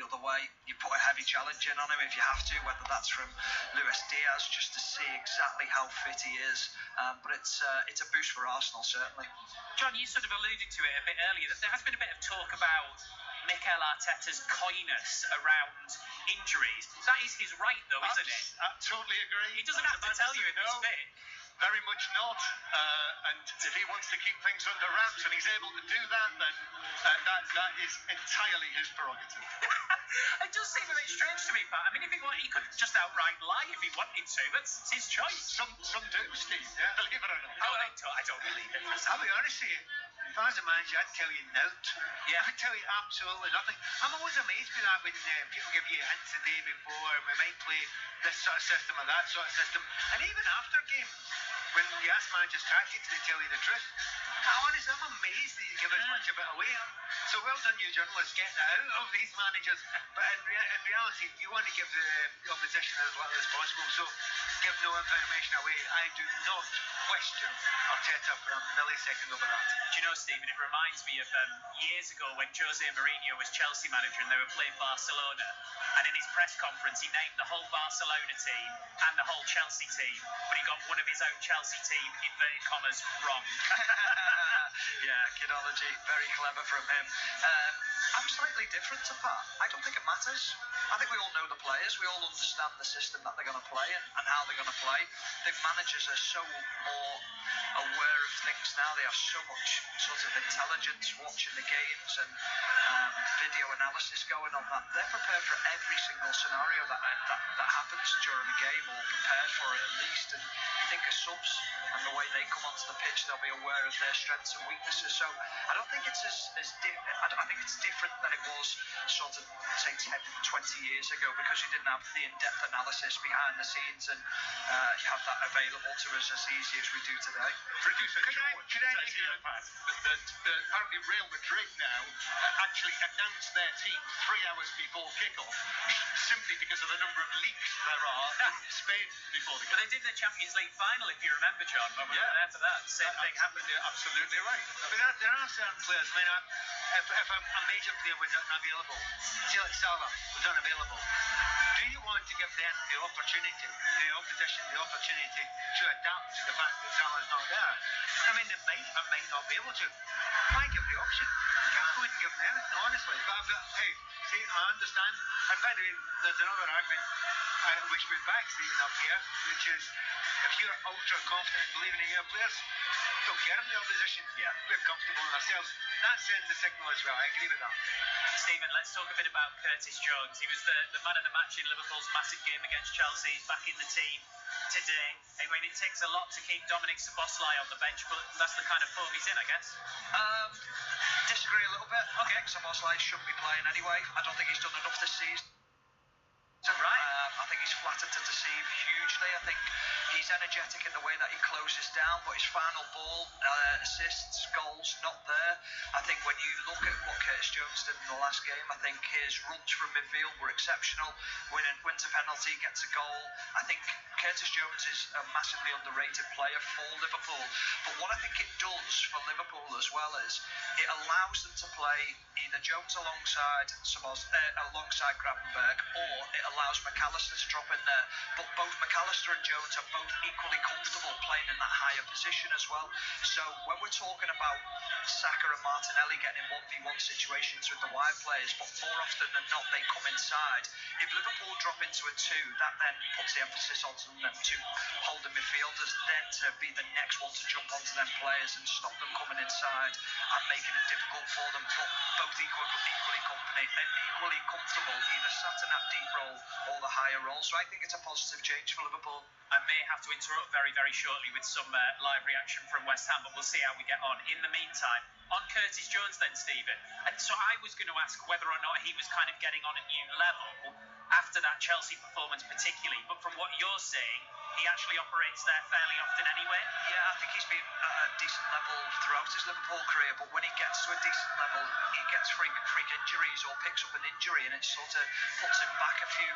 the other way. You put a heavy challenge in on him if you have to, whether that's from Luis Diaz, just to see exactly how fit he is. But it's a boost for Arsenal, certainly. John, you sort of alluded to it a bit earlier, that there has been a bit of talk about Mikel Arteta's coyness around injuries. That is his right, though, isn't it? I totally agree. He doesn't have to tell you if he's fit. Very much not. And if he wants to keep things under wraps and he's able to do that, then that is entirely his prerogative. It does seem a bit strange to me, Pat. I mean, if he could just outright lie if he wanted to. It's his choice. Some do, Steve. Yeah, believe it or not. No, I don't believe it. I'll be honest with you. If I was a manager, I'd tell you nout. Yeah. I'd tell you absolutely nothing. I'm always amazed by that when people give you hints the day before, we might play this sort of system or that sort of system. And even after game, when you ask managers tactics, they tell you the truth. Honestly, I'm amazed that you give as much of it away. So well done, you journalists, getting it out of these managers. But in reality, you want to give the opposition as little as possible. So give no information away. I do not question Arteta for a millisecond over that. Do you know, Stephen, it reminds me of years ago when Jose Mourinho was Chelsea manager and they were playing Barcelona. And in his press conference, he named the whole Barcelona team and the whole Chelsea team, but he got one of his own Chelsea team, inverted commas, wrong. Yeah, kidology, very clever from him. I'm slightly different to Pat. I don't think it matters. I think we all know the players. We all understand the system that they're going to play and how they're going to play. I think managers are so more aware of things now. They have so much sort of intelligence watching the games and video analysis going on that they're prepared for every single scenario that happens during a game, or prepared for it at least. And you think of subs and the way they come onto the pitch, they'll be aware of their strengths and weaknesses. So I don't think it's I think it's different than it was sort of say 10, 20 years ago, because you didn't have the in-depth analysis behind the scenes, and you have that available to us as easy as we do today. Producer George says here, Pat, that apparently Real Madrid now actually announced their team 3 hours before kickoff, simply because of the number of leaks there are in Spain before the game. But they did the Champions League final, if you remember, John, when we were there for that. Same thing happened. You're absolutely right. But there are certain players. I mean, if a major player was unavailable, say like Salah was unavailable, do you want to give them the opportunity, the opposition, the opportunity to adapt to the fact that Salah's not there? I mean, they might or might not be able to. Why give the option? I wouldn't give them anything, honestly. But hey, see, I understand. And by the way, there's another argument which we've back Stephen up here, which is if you're ultra confident believing in your players, don't care of the opposition. Yeah. We're comfortable in ourselves. That sends the signal as well. I agree with that. Stephen, let's talk a bit about Curtis Jones. He was the man of the match in Liverpool's massive game against Chelsea. He's back in the team today. I mean, it takes a lot to keep Dominic Szoboszlai on the bench, but that's the kind of form he's in, I guess. Disagree a little bit. I think Szoboszlai shouldn't be playing anyway. I don't think he's done enough this season. Right. I think he's flattered to deceive hugely. I think he's energetic in the way that he closes down, but his final ball, assists, goals, not there. I think when you look at what Curtis Jones did in the last game, I think his runs from midfield were exceptional. Wins a penalty, gets a goal. I think Curtis Jones is a massively underrated player for Liverpool. But what I think it does for Liverpool as well is it allows them to play either Jones alongside Gravenberch, or it allows McAllister to drop in there. But both McAllister and Jones are both equally comfortable playing in that higher position as well. So when we're talking about Saka and Martinelli getting in 1v1 situations with the wide players, but more often than not they come inside, if Liverpool drop into a 2, that then puts the emphasis on them to holding midfielders, then to be the next one to jump onto them players and stop them coming inside and making it difficult for them. But both equally comfortable, either sat in that deep role or the higher role. So I think it's a positive change for Liverpool. I may have to interrupt very, very shortly with some live reaction from West Ham, but we'll see how we get on. In the meantime, on Curtis Jones then, Stephen, and so I was going to ask whether or not he was kind of getting on a new level after that Chelsea performance particularly, but from what you're saying, he actually operates there fairly often anyway. Yeah, I think he's been at a decent level throughout his Liverpool career, but when he gets to a decent level, he gets freak injuries or picks up an injury, and it sort of puts him back a few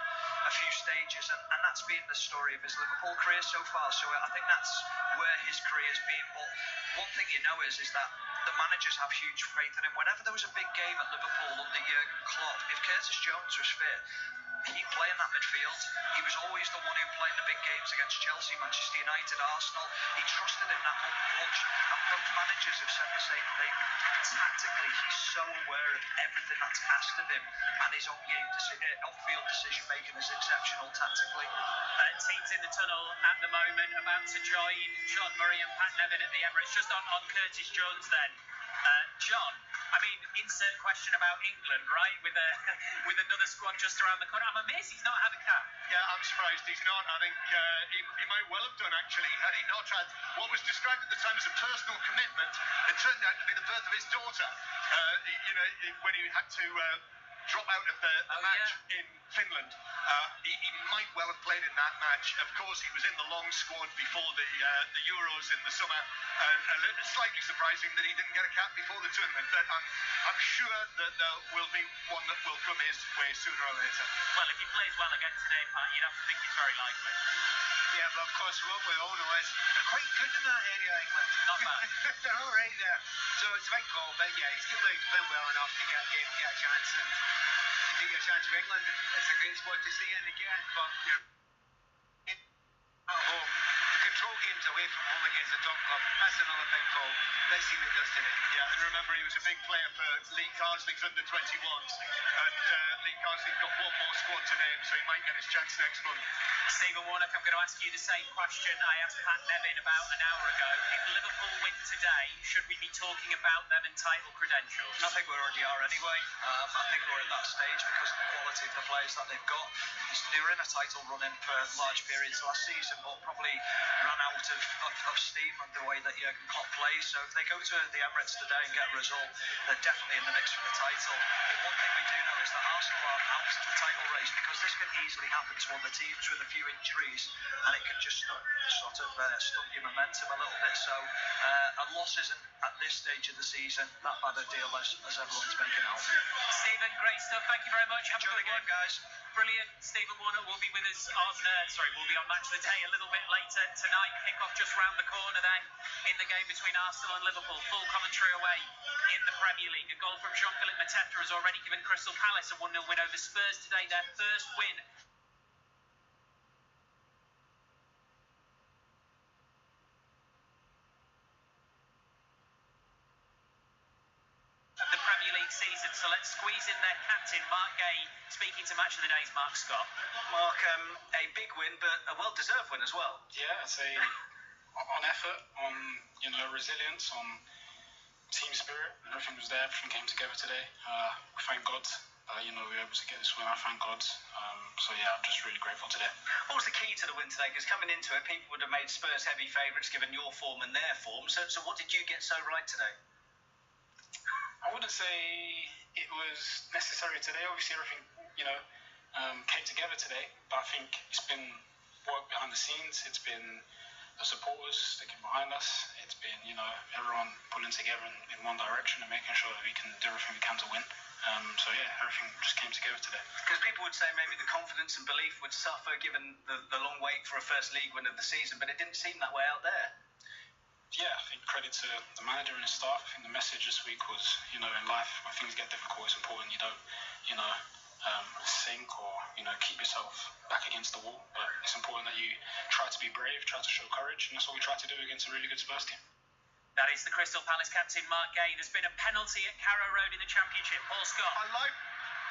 stages, and that's been the story of his Liverpool career so far. So I think that's where his career's been. But one thing you know is that the managers have huge faith in him. Whenever there was a big game at Liverpool under Jurgen Klopp, if Curtis Jones was fit, he'd play in that midfield. He was always the one who played in the big games against Chelsea, Manchester United, Arsenal. He trusted him that much, and both managers have said the same thing. Tactically, he's so aware of everything that's asked of him, and his off-field decision making is exceptional tactically. Teams in the tunnel at the moment, about to join John Murray and Pat Nevin at the Emirates. Just on Curtis Jones then. John, I mean, insert question about England, right? With another squad just around the corner. I'm amazed he's not had a cap. Yeah, I'm surprised he's not. I think he might well have done, actually, had he not had what was described at the time as a personal commitment. It turned out to be the birth of his daughter. When he had to drop out of the match in Finland. He might well have played in that match. Of course, he was in the long squad before the Euros in the summer. Slightly surprising that he didn't get a cap before the tournament, but I'm sure that there will be one that will come his way sooner or later. Well, if he plays well again today, Pat, you'd have to think it's very likely. Yeah, but of course, what we all know is they're quite good in that area, England. Not bad. They're all right there. So it's a big call, but yeah, he's playing well enough to get a game, get a chance, and to take a chance for England, it's a great spot to stay in again. But you're at home. You control games away from home against the top club. That's another big call. Let's see what he does today. Yeah, and remember, he was a big player for Lee Carsley's under-21s, and Lee Carsley's got one more squad to name, so he might get his chance next month. Stephen Warnock, I'm going to ask you the same question I asked Pat Nevin about an hour ago. If Liverpool win today, should we be talking about them and title credentials? I think we already are anyway. I think we're at that stage because of the quality of the players that they've got. They were in a title run-in for large periods last season, but probably ran out of steam on the way that Jurgen Klopp plays. So if they go to the Emirates today and get a result, they're definitely in the mix for the title. But one thing we do know is that Arsenal are out of the title race because this can easily happen to other teams with a few injuries, and it can just sort of stunt your momentum a little bit. So a loss isn't at this stage of the season that bad a deal as everyone's making out. Stephen, great stuff. Thank you very much. Have Enjoy a good the game, guys. Brilliant. Stephen Warnock will be with us on, will be on Match of the Day a little bit later tonight. Kick-off just round the corner then in the game between Arsenal and Liverpool. Full commentary away in the Premier League. A goal from Jean-Philippe Mateta has already given Crystal Palace a 1-0 win over Spurs today, their first win of the Premier League season. So let's squeeze in their captain, Mark Gay, speaking to Match of the Day's Mark Scott. Mark, a big win, but a well-deserved win as well. Yeah, it's on effort, on resilience, on team spirit. Everything was there. Everything came together today. Thank God. We were able to get this win. I thank God. So yeah, I'm just really grateful today. What was the key to the win today? Because coming into it, people would have made Spurs heavy favourites given your form and their form. So what did you get so right today? I wouldn't say it was necessary today. Obviously, everything came together today. But I think it's been work behind the scenes. It's been the supporters sticking behind us. It's been everyone pulling together in one direction and making sure that we can do everything we can to win. So yeah, everything just came together today. Because people would say maybe the confidence and belief would suffer given the long wait for a first league win of the season, but it didn't seem that way out there. Yeah, I think credit to the manager and his staff. I think the message this week was, in life when things get difficult, it's important you don't, sink or keep yourself back against the wall. But it's important that you try to be brave, try to show courage, and that's what we tried to do against a really good Spurs team. That is the Crystal Palace captain, Mark Gay. There's been a penalty at Carrow Road in the Championship. Paul Scott.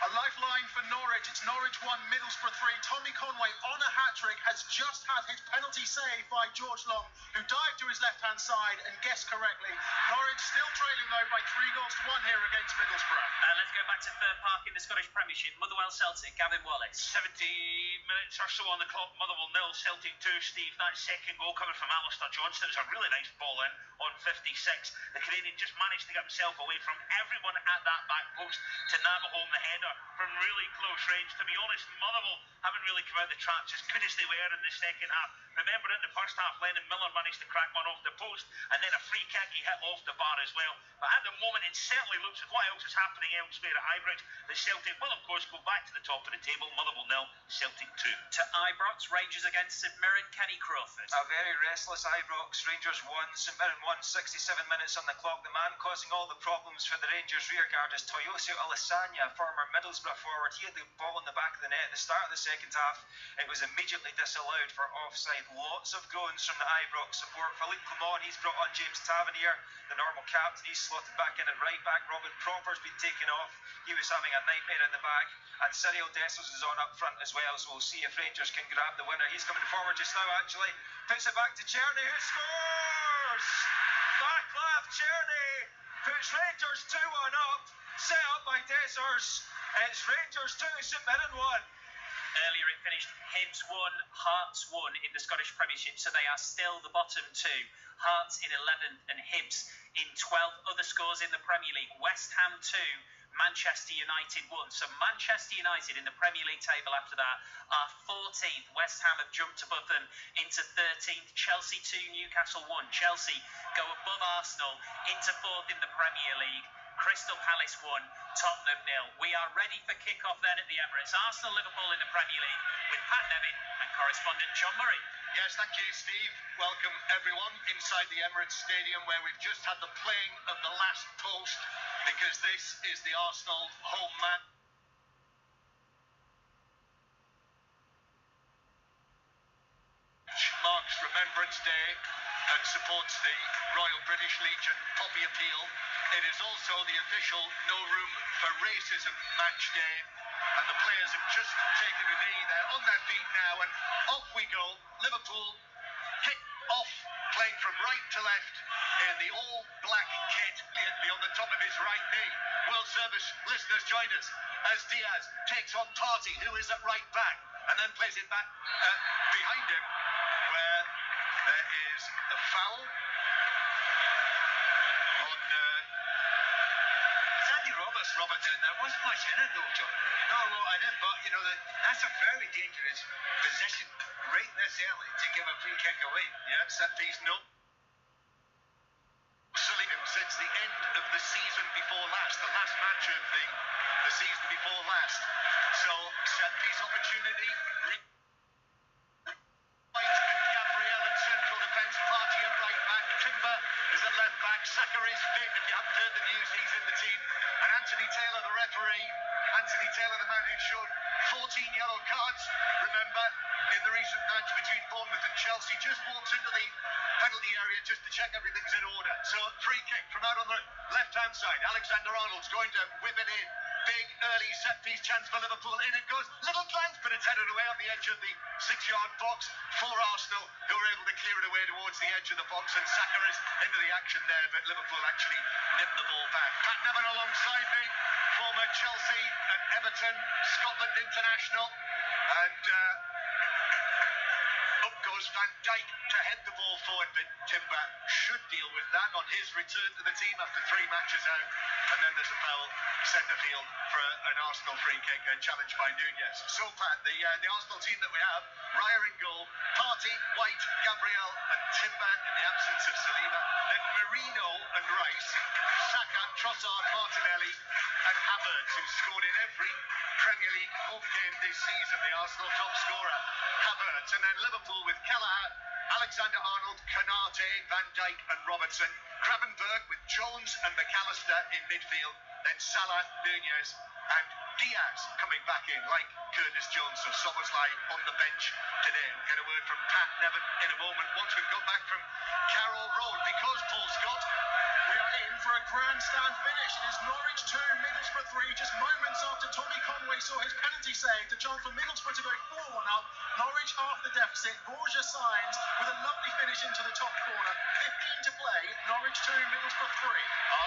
A lifeline for Norwich. It's Norwich 1, Middlesbrough 3. Tommy Conway on a hat-trick has just had his penalty saved by George Long, who dived to his left-hand side and guessed correctly. Norwich still trailing, though, by 3-1 here against Middlesbrough. Let's go back to Fir Park in the Scottish Premiership. Motherwell Celtic, Gavin Wallace. 70 minutes or so on the clock. Motherwell 0, Celtic 2. Steve, that second goal coming from Alistair Johnston. It was a really nice ball in on 56. The Canadian just managed to get himself away from everyone at that back post to nab it home the header from really close range. To be honest, Motherwell haven't really come out the traps as good as they were in the second half. Remember, in the first half, Lennon Miller managed to crack one off the post, and then a free kick he hit off the bar as well. But at the moment, it certainly looks as what else is happening elsewhere at Ibrox. The Celtic will, of course, go back to the top of the table. Motherwell 0, Celtic 2. To Ibrox, Rangers against St Mirren, Kenny Crawford. A very restless Ibrox. Rangers 1, St Mirren 1, 67 minutes on the clock. The man causing all the problems for the Rangers rearguard is Toyosi Olasanya, former Middlesbrough forward. He had the ball in the back of the net at the start of the second half. It was immediately disallowed for offside. Lots of groans from the Ibrox support. Philippe Clement, he's brought on James Tavernier, the normal captain. He's slotted back in at right back. Robin Proper's been taken off. He was having a nightmare in the back. And Cyril Dessels is on up front as well, so we'll see if Rangers can grab the winner. He's coming forward just now, actually. Puts it back to Czerny, who scores! Vaclav Czerny puts Rangers 2-1 up. Set up by Dessers. It's Rangers 2, St Mirren 1. Earlier it finished Hibs 1, Hearts 1 in the Scottish Premiership, so they are still the bottom two. Hearts in 11th and Hibs in 12th. Other scores in the Premier League: West Ham 2, Manchester United 1. So Manchester United in the Premier League table after that are 14th. West Ham have jumped above them into 13th. Chelsea 2, Newcastle 1. Chelsea go above Arsenal into 4th in the Premier League. Crystal Palace 1, Tottenham 0. We are ready for kick-off then at the Emirates. Arsenal, Liverpool in the Premier League with Pat Nevin and correspondent John Murray. Yes, thank you, Steve. Welcome, everyone, inside the Emirates Stadium, where we've just had the playing of the last post, because this is the Arsenal home match. Marks Remembrance Day and supports the Royal British Legion Poppy Appeal. It is also the official No Room for Racism match day, and the players have just taken a knee. They're on their feet now, and off we go. Liverpool kick off, playing from right to left in the all-black kit, immediately on the top of his right knee. World Service listeners join us as Diaz takes on Partey, who is at right back, and then plays it back behind him, where there is a foul on Robert, there wasn't much in it though, John. No, well, I know, but you know, that's a very dangerous position right this early to give a free kick away. Yeah, set piece, no. Since the end of the season before last, the last match of the season before last. So, set piece opportunity. Gabriel in central defence, Partey at right back, Timber is at left back, Saka is fit. If you haven't heard the news, he's in the team. And Anthony Taylor, the referee, Anthony Taylor, the man who showed 14 yellow cards, remember, in the recent match between Bournemouth and Chelsea, just walks into the penalty area just to check everything's in order. So, free kick from out on the left-hand side. Alexander-Arnold's going to whip it in. Big early set-piece chance for Liverpool. In it goes. Little glance, but it's headed away on the edge of the 6-yard box for Arsenal, who were able to clear it away towards the edge of the box, and Saka is into the action there, but Liverpool actually nipped the ball back. Pat Nevin alongside me, former Chelsea and Everton Scotland international, and up goes Van Dijk to head the ball forward, but Timber should deal with that on his return to the team after 3 matches out. And then there's a foul, centre field for an Arsenal free kick, challenged by Nunez. So, Pat, the Arsenal team that we have: Raya in goal, Partey, White, Gabriel and Timber in the absence of Saliba. Then Merino and Rice, Saka, Trossard, Martinelli and Havertz, who scored in every Premier League home game this season, the Arsenal top scorer, Havertz. And then Liverpool with Kelleher, Alexander-Arnold, Konate, Van Dijk and Robertson. Gravenberg with Jones and McAllister in midfield. Then Salah, Nunez and Diaz coming back in, like Curtis Jones. So Szoboszlai on the bench today. We'll get a word from Pat Nevin in a moment once we've got back from Carroll Road, because, Paul Scott, we are in for a grandstand finish. It is Norwich 2, Middlesbrough 3, just moments after Tommy Conway saw his penalty saved. A chance for Middlesbrough to go 4-1 up. Norwich half the deficit. Borja signs with a lovely finish into the top corner. 15 to play. Norwich 2, Middlesbrough 3.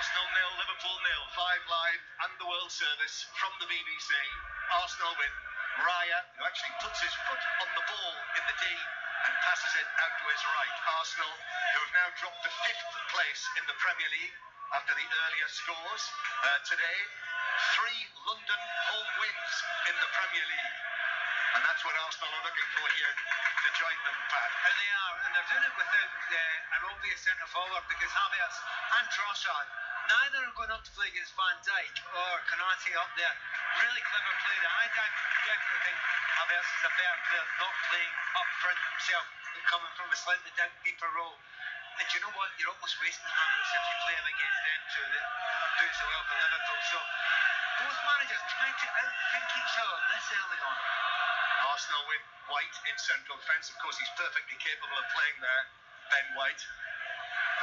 Arsenal 0, Liverpool 0. 5 Live and the World Service from the BBC. Arsenal with Raya, who actually puts his foot on the ball in the D and passes it out to his right. Arsenal, who have now dropped to 5th place in the Premier League after the earlier scores today. 3 London home wins in the Premier League. And that's what Arsenal are looking for here to join them, Pat. And they are, and they're doing it without an obvious centre forward, because Havertz and Trossard, neither are going up to play against Van Dijk or Konate up there. Really clever play there. I definitely think Havertz is a better player not playing up front himself, but coming from a slightly deeper role. And you know what? You're almost wasting Havertz if you play him against them two that are doing so well for Liverpool. So both managers trying to outthink each other this early on. Arsenal with White in central defence. Of course, he's perfectly capable of playing there, Ben White.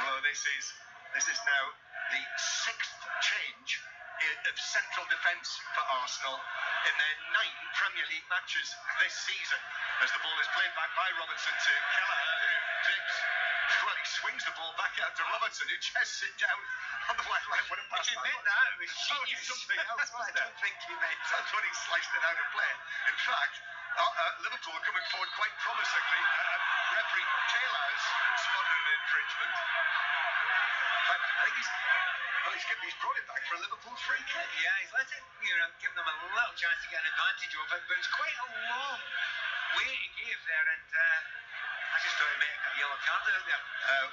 Although this is now the 6th change of central defence for Arsenal in their 9 Premier League matches this season. As the ball is played back by Robertson to Kelleher, who takes... Well, he swings the ball back out to Robertson, who chests it down on the white line. What a pass! If he meant that, it was genius. Something else, wasn't it? I don't think he meant that. That's when he sliced it out of play. In fact, Liverpool are coming forward quite promisingly. Referee Taylor has spotted an infringement. But I think he's brought it back for a Liverpool free kick. Yeah, he's let it, give them a little chance to get an advantage of it, but it's quite a long way he gave there, and I just thought he'd make a yellow card out there.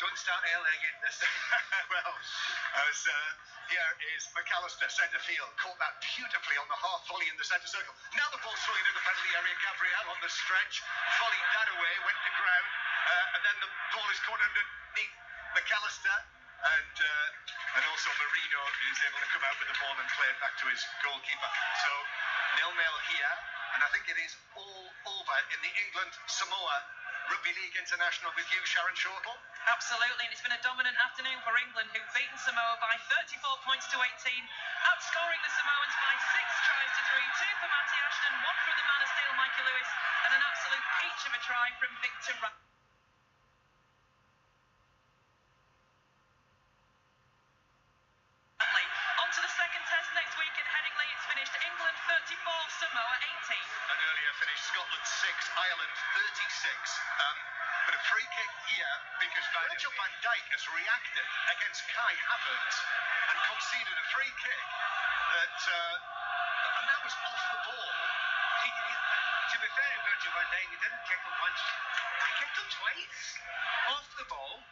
Don't start early again this time. Well, here is McAllister, centre field, caught that beautifully on the half volley in the centre circle. Now the ball's thrown into the penalty area. Gabriel on the stretch, volleyed that away, went to ground, and then the ball is caught underneath McAllister, and also Marino is able to come out with the ball and play it back to his goalkeeper. So 0-0 here, and I think it is all over in the England-Samoa Rugby League International with you, Sharon Shortle. Absolutely, and it's been a dominant afternoon for England, who've beaten Samoa by 34 points to 18, outscoring the Samoans by 6 tries to 3, 2 for Matty Ashton, 1 from the man of steel, Michael Lewis, and an absolute peach of a try from Victor Radley. On to the second test next week in Headingley. It's finished England 34, Samoa 18. An earlier finished Scotland 6, Ireland 36. But a free kick here because Virgil van Dijk has reacted against Kai Havertz and conceded a free kick and that was off the ball. To be fair to Virgil van Dijk, he didn't kick him once. He kicked him twice. Off the ball,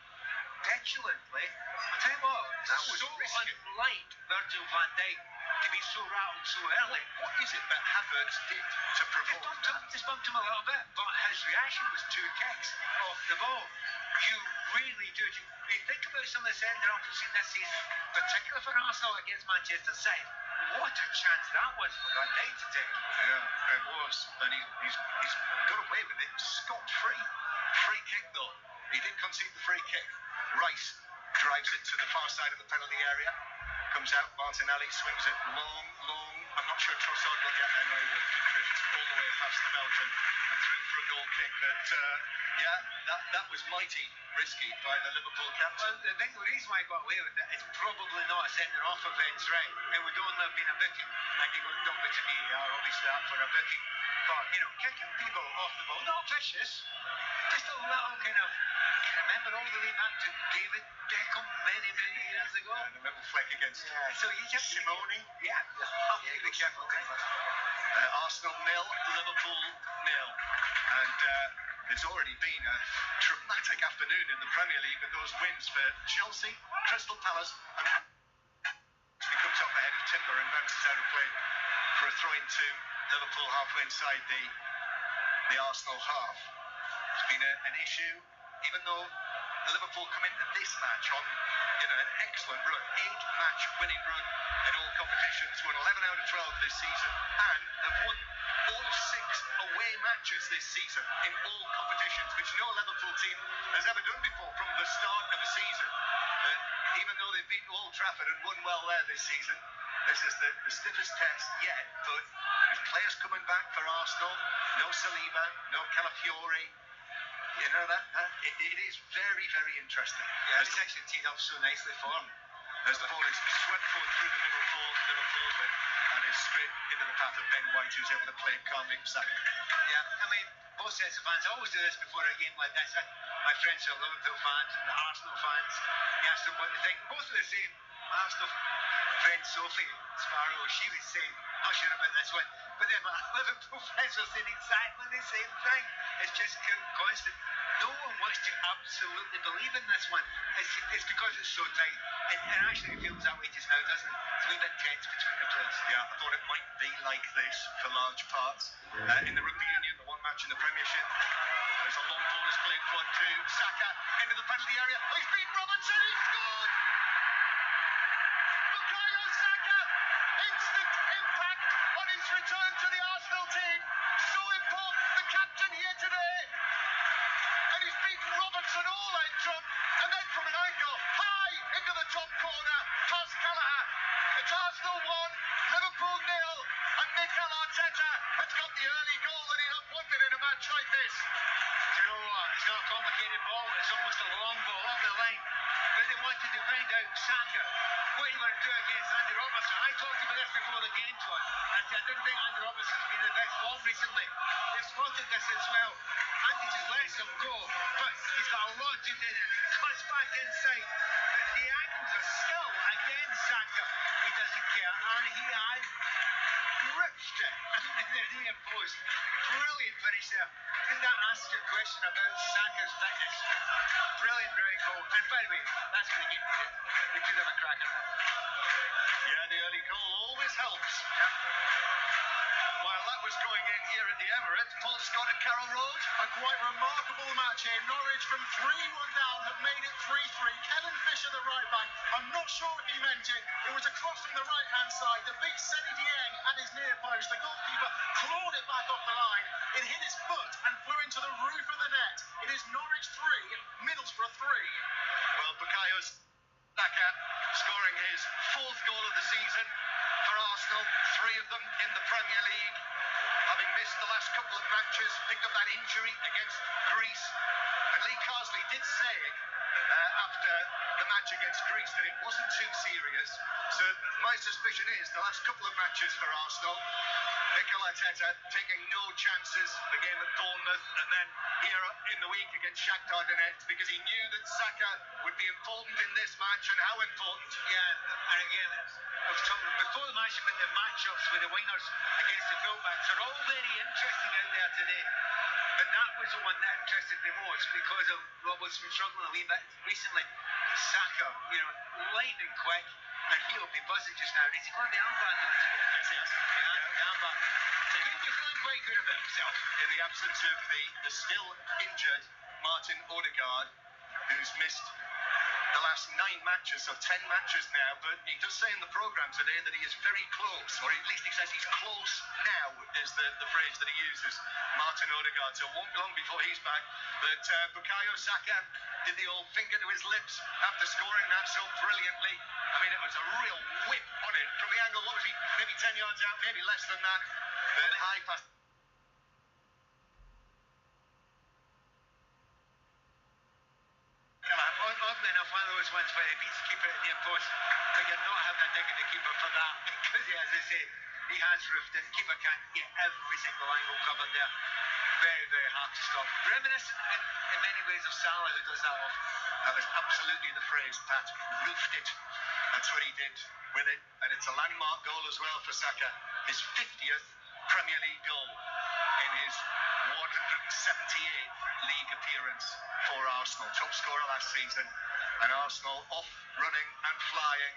petulantly. I tell you what, that was so unlike Virgil van Dijk to be so rattled so early. What is it that Havertz did to provoke that? Just bumped him a little bit, but his reaction was 2 kicks off the ball. You really do. You think about some of the centre-halves we've seen this season, particularly for Arsenal against Manchester City. What a chance that was for Van Dijk to take. Yeah, it was. And he's got away with it scot-free. Free kick, though. He did concede the free kick. Rice drives it to the far side of the penalty area. Comes out, Martinelli swings it long. I'm not sure Trossard will get there now. He drifts all the way past the Belgian and through for a goal kick. But that was mighty risky by the Liverpool captain. Well, I think the reason why he got away with it is probably not a sending off offence, right? It would only have been a booking. Like you don't go to VAR, obviously, that for a booking. But, kicking people off the ball, not vicious, just a little kind of... Remember all the way back to David Beckham many years ago? And the little flick against so you just Simone. Yeah, you have to be careful. Arsenal 0, Liverpool 0. And there's already been a dramatic afternoon in the Premier League with those wins for Chelsea, Crystal Palace, and he comes up ahead of Timber and bounces out of play for a throw into Liverpool halfway inside the Arsenal half. It's been an issue. Even though Liverpool come into this match on an excellent run, 8-match winning run in all competitions, won 11 out of 12 this season, and have won all 6 away matches this season in all competitions, which no Liverpool team has ever done before from the start of the season. Even though they've beaten Old Trafford and won well there this season, this is the stiffest test yet. But with players coming back for Arsenal, no Saliba, no Calafiori. It is very, very interesting. Yeah, it's actually teed up so nicely for him. As the ball is swept forward through the middle for Liverpool and is straight into the path of Ben White, who's able to play it calmly beside. Yeah, I mean, both sets of fans always do this before a game like this. My friends are Liverpool fans and the Arsenal fans. You ask them what they think. Both of the same. Arsenal friend Sophie Sparrow, she was saying, not sure about this one, but then my Liverpool friends were saying exactly the same thing. It's just constant. No one wants to absolutely believe in this one. It's because it's so tight. And actually it feels that way just now, doesn't it? It's a wee bit tense between the players. Yeah, I thought it might be like this for large parts. In the Rugby Union, the one match in the Premiership, there's a long ball that's played forward to Saka into the penalty area. He's beaten Robertson, he scored! Bukayo Saka, instant impact on his return to the Arsenal team. So important, the captain here today. And he's beaten Robertson all out from, and then from an angle, high into the top corner, past Callagher. It's Arsenal 1, Liverpool 0, and Mikel Arteta has got the early goal that he wanted in a match like this. Do you know what? It's not a complicated ball, it's almost a long ball up the line. But they wanted to find out Saka, what are you going to do against Andy Robertson? I talked about this before the game, John, and I didn't think Andy Robertson's been in the best form recently. They've spotted this as well. Andy just lets him go, but he's got a lot to do there. Cuts back inside, but the angles are still against Saka. He doesn't care, and he has ripped it in the near post. Brilliant finish there. Did that ask you a question about Saka's fitness? Brilliant, brilliant goal. And by the way, that's what the game needed. We could have a crack at that. Yeah, the early goal always helps. Yep. While that was going in here at the Emirates, Paul Scott at Carroll Road. A quite remarkable match here. Norwich from 3-1 down have made it 3-3. Kellen Fisher, the right back. I'm not sure if he meant it. It was a cross from the right-hand side that beat Seni Dieng at his near post. The goalkeeper clawed it back off the line. It hit his foot and flew into the roof of the net. It is Norwich 3, Middlesbrough 3. Well, Bukayo Saka scoring his 4th goal of the season for Arsenal, 3 of them in the Premier League. Having missed the last couple of matches, picked up that injury against Greece. And Lee Carsley did say after the match against Greece that it wasn't too serious. So my suspicion is the last couple of matches for Arsenal, Mikel Arteta taking no chances. The game at Bournemouth, and then here in the week against Shakhtar Donetsk, because he knew that Saka would be important in this match, and how important. Yeah, and again, I was talking before the match about the matchups with the wingers against the fullbacks. They're all very interesting out there today. But that was the one that interested me most because of Robertson struggling a wee bit recently. And Saka, lightning quick, and he'll be buzzing just now. He's got the armband on today. Yes, he has. The armband. So he'll be feeling quite good about himself. In the absence of the still injured Martin Odegaard, who's missed the last 9 matches, so 10 matches now, but he does say in the programme today that he is very close, or at least he says he's close now, is the phrase that he uses, Martin Odegaard, so it won't be long before he's back. But Bukayo Saka did the old finger to his lips after scoring that so brilliantly. I mean, it was a real whip on it from the angle, what was he, maybe 10 yards out, maybe less than that, but high pass. Oddly enough, one of those ones where he beats the keeper at the near post, but you're not having a dig at the keeper for that, because as I say, he has roofed it. Keeper can't get every single angle covered there. Very, very hard to stop. Reminiscent in many ways of Salah, who does that often. That was absolutely the phrase, Pat. Roofed it. That's what he did with it, and it's a landmark goal as well for Saka. His 50th Premier League goal in his 178th league appearance for Arsenal. Top scorer last season, and Arsenal off running and flying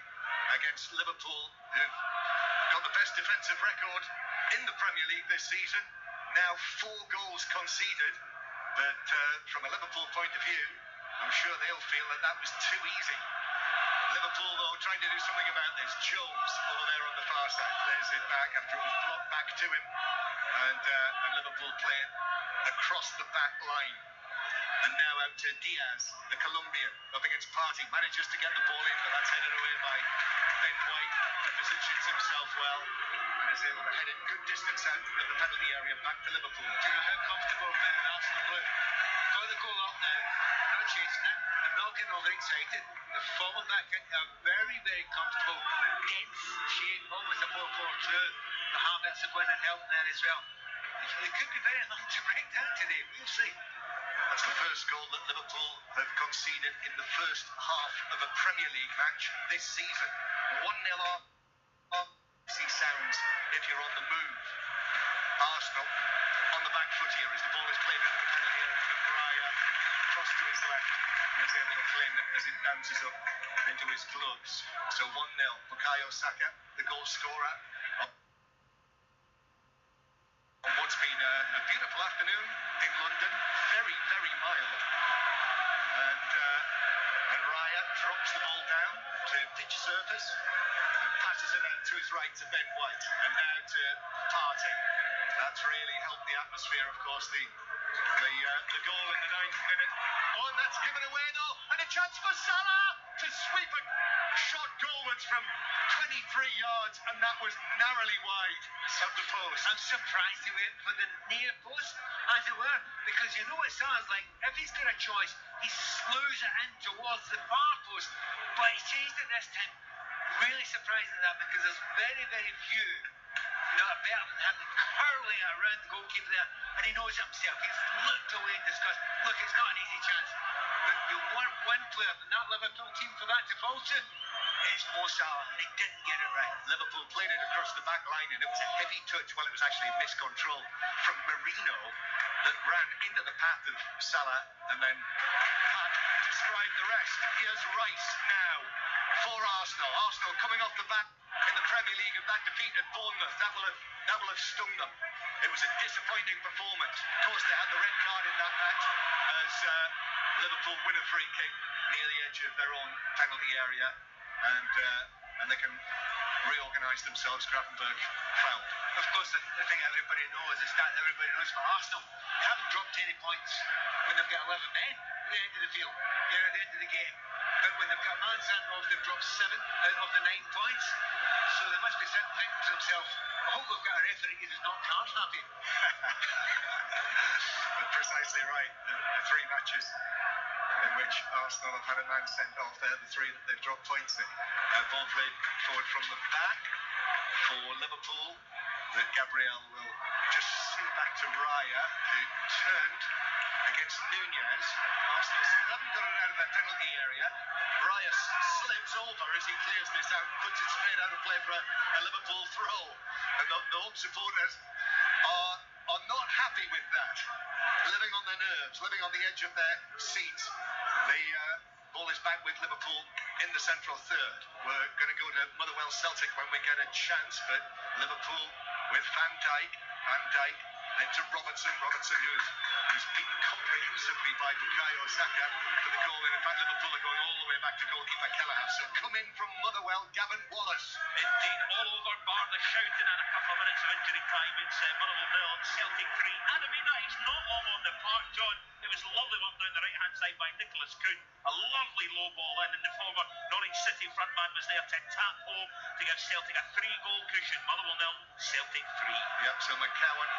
against Liverpool, who've got the best defensive record in the Premier League this season. Now 4 goals conceded, but from a Liverpool point of view, I'm sure they'll feel that was too easy. Liverpool, though, trying to do something about this. Jones over there on the far side plays it back after it was blocked back to him, and Liverpool playing across the back line. And now out to Diaz, the Colombian, up against Partey, manages to get the ball in, but that's headed away by Ben White, who positions himself well and is able to head it good distance out of the penalty area back to Liverpool. Do you know how comfortable Arsenal look? They've got the goal up now, they're not chasing it, they're not getting overexcited, they're falling back into a very, very comfortable, dense shape, almost a 4-4-2. The Havertz are going and helping there as well. It could be very hard to break down today, we'll see. That's the first goal that Liverpool have conceded in the first half of a Premier League match this season. 1-0 up sounds if you're on the move. Arsenal on the back foot here as the ball is played into the penalty area, but Raya across to his left and is able to claim it as it bounces up into his gloves. So 1-0, Bukayo Saka, the goal scorer on what's been a beautiful afternoon in London, very, very mild, and Raya drops the ball down to pitch surface and passes it out to his right to Ben White, and now to Partey. That's really helped the atmosphere, of course, the goal in the 9th minute. Oh, and that's given away though, and a chance for Salah to sweep it. Shot goalwards from 23 yards, and that was narrowly wide of the post. I'm surprised he went for the near post, as it were, because you know what Salah's like. If he's got a choice, he slews it in towards the far post, but he changed it this time. Really surprised at that, because there's very, very few better than him curling it around the goalkeeper there, and he knows it himself. He's looked away in disgust. Look, it's not an easy chance, but you want one player in that Liverpool team for that to fall to, it's Mo Salah, and he didn't get it right. Liverpool played it across the back line, and it was a heavy touch. Well, it was actually miscontrol from Marino that ran into the path of Salah, and then Pat described the rest. Here's Rice now for Arsenal. Arsenal coming off the back in the Premier League of that defeat at Bournemouth. That will have stung them. It was a disappointing performance. Of course, they had the red card in that match as Liverpool win a free kick near the edge of their own penalty area, and they can reorganise themselves. Gravenberg fouled. Of course, the thing everybody knows is that everybody knows for Arsenal, they haven't dropped any points when they've got 11 men at the end of the field. They're at the end of the game. But when they've got man involved, they've dropped 7 out of the 9 points. So they must be sitting thinking to themselves, I hope we've got a referee who's not card happy. But precisely right. The 3 matches in which Arsenal have had a man sent off, they're the 3 that they've dropped points in. Ball played forward from the back for Liverpool. That Gabriel will just see back to Raya, who turned against Nunez. Arsenal still haven't got it out of their penalty area. Raya slips over as he clears this out and puts it straight out of play for a Liverpool throw. And the home supporters are not happy with that. Living on their nerves, living on the edge of their seats. The ball is back with Liverpool in the central third. We're going to go to Motherwell Celtic when we get a chance, but Liverpool with Van Dijk, then to Robertson, who's beaten comprehensively by Bukayo Saka for the goal. And in fact, Liverpool are going all the way back to goalkeeper Kelleher. So come in from Motherwell, Gavin Wallace. Indeed, all over bar the shouting and a couple of minutes of injury time. It's Motherwell 0, Celtic 3. And I mean, that is not long on the park, John. It was lovely work down the right-hand side by Nicholas Kuhn. A lovely low ball in, and the former Norwich City frontman was there to tap home to give Celtic a 3-goal cushion. Motherwell 0, Celtic 3. Yep, so McCowan,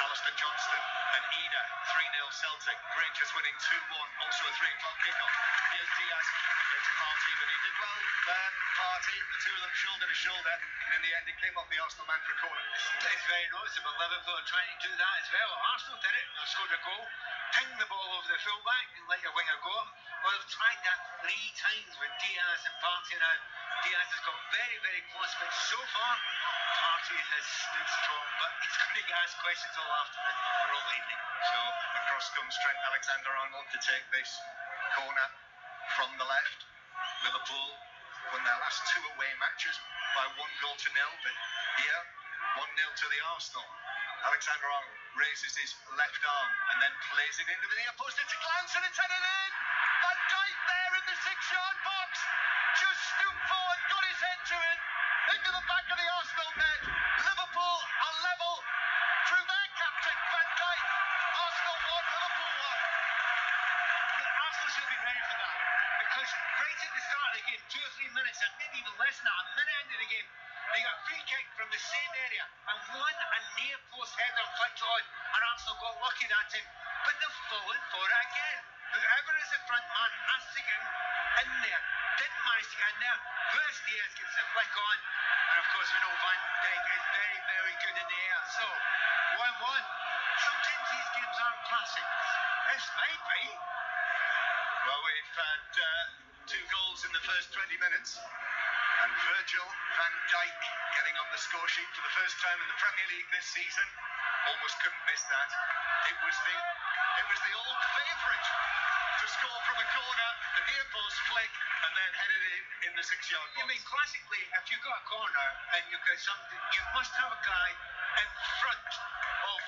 Alistair Johnston and Ida, 3-0 Celtic. Rangers winning 2-1, also a 3 o'clock kickoff. Here's Diaz against Partey, but he did well there. Partey, the two of them shoulder to shoulder, and in the end it came off the Arsenal man for a corner. It's very noticeable. Liverpool are trying to do that as well. Arsenal did it, they scored a goal, pinged the ball over the fullback and let your winger go. Well, they've tried that 3 times with Diaz and Partey now. Diaz has got very, very close, but so far Partey has stood strong, but he's going to get asked questions all afternoon or all evening. So across comes Trent Alexander-Arnold to take this corner from the left. Liverpool won their last 2 away matches by 1-0, but here 1-0 to the Arsenal. Alexander-Arnold raises his left arm and then plays it into the near post. It's a glance and it's headed in. Van Dijk there in the 6-yard box. Just stooped forward, got his head to it, into the back of the Arsenal net. Liverpool are level through their captain, Van Dijk. Arsenal 1, Liverpool 1. Arsenal should be ready for that, because right at the start of the game, 2 or 3 minutes, and maybe even less than that, a minute into the game, they got a free kick from the same area, and a near post header flicked on, and Arsenal got lucky that time, but they've fallen for it again. Whoever is the front man has to get in there. Didn't manage to get in there. Luis Diaz gets the flick on, and of course we know Van Dijk is very, very good in the air. So 1-1. Sometimes these games aren't classics. This might be. Well, we've had 2 goals in the first 20 minutes. And Virgil van Dijk getting on the score sheet for the first time in the Premier League this season. Almost couldn't miss that. It was the old favourite to score from a corner, the near post flick, and then headed in the 6-yard box. You mean classically, if you've got a corner and you've got something, you must have a guy in front of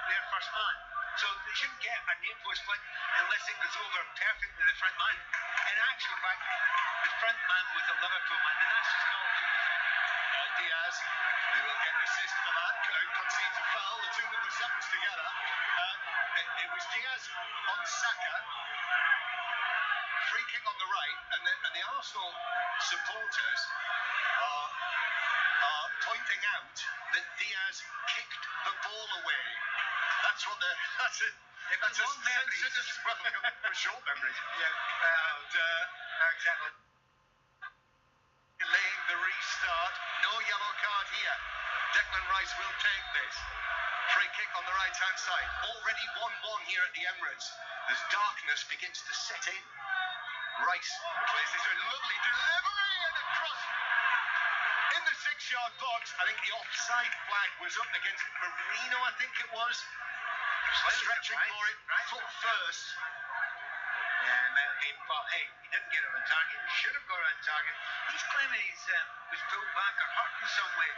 their first man. So they shouldn't get a near post flick unless it goes over perfectly the front man. In actual fact, the front man was a Liverpool man, and that's just not good. Diaz, who will get an assist for that, concedes a foul, the two number 7s together. It was Diaz on Saka, free kick on the right, and the Arsenal supporters are pointing out that Diaz kicked the ball away. That's what that's a short memory. Yeah, and exactly. Delaying the restart. No yellow card here. Declan Rice will take this. Free kick on the right-hand side. Already 1-1 here at the Emirates. As darkness begins to set in. Rice plays this a lovely delivery and a cross in the 6-yard box. I think the offside flag was up against Marino, I think it was. Stretching for it, foot first. Yeah, it might have been, but hey, he didn't get it on target. He should have got it on target. He's claiming he was pulled back or hurt in some way.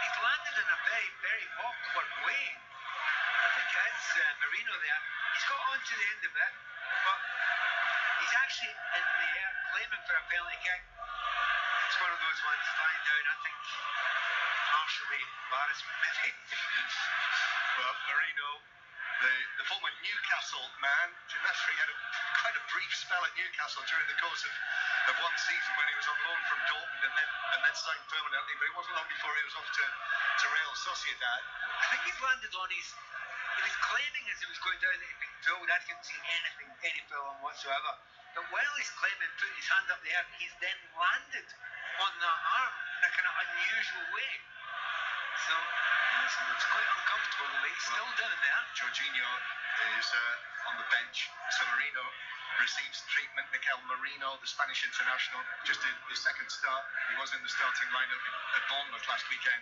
He's landed in a very, very awkward way. I think it is Marino there. He's got onto the end of it, but he's actually in the air claiming for a penalty kick. It's one of those ones lying down, I think, partially embarrassment maybe. Well, Marino, the former Newcastle man, he had quite a brief spell at Newcastle during the course of one season when he was on loan from Dortmund and then signed permanently, but it wasn't long before he was off to Real Sociedad. I think he's landed on his... He was claiming as he was going down that he'd been pulled. I couldn't see any pull on whatsoever. But while he's claiming, putting his hand up there, he's then landed on that arm in a kind of unusual way. So it's quite uncomfortable the way he's still doing that. Jorginho is on the bench. So Marino receives treatment. Mikel Merino, the Spanish international, just did his second start. He was in the starting lineup at Bournemouth last weekend.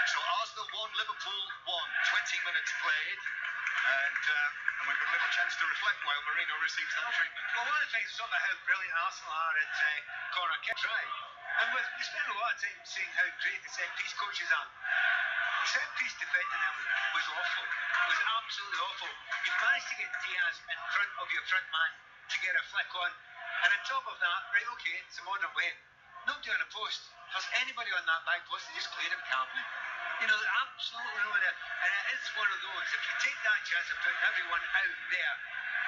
So Arsenal 1, Liverpool 1. 20 minutes played. And we've got a little chance to reflect while Marino receives that treatment. Well, one of the things is sort of how brilliant Arsenal are at corner kicks, right? And we spend a lot of time saying how great the set-piece coaches are. The set-piece defending them was awful. It was absolutely awful. You managed to get Diaz in front of your front man to get a flick on. And on top of that, right, okay, it's a modern way. Nobody on the post. If there's anybody on that back post, they just clear him calmly. You know, absolutely no one there. And it is one of those, if you take that chance of putting everyone out there,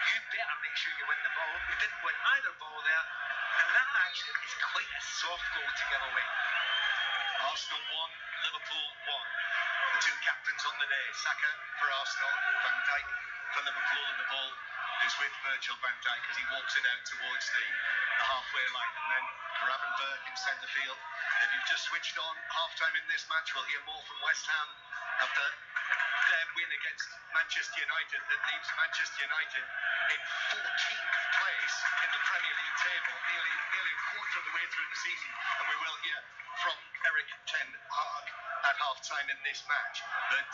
you better make sure you win the ball. We didn't win either ball there. And that actually is quite a soft goal to give away. Arsenal 1, Liverpool 1. The two captains on the day. Saka for Arsenal, Van Dijk for Liverpool, and the ball is with Virgil van Dijk as he walks it out towards the halfway line. And then Gravenberg in centre field. If you've just switched on half-time in this match, we'll hear more from West Ham after their win against Manchester United that leaves Manchester United in 14th place in the Premier League table, nearly a quarter of the way through the season. And we will hear from Erik ten Hag at half-time in this match. But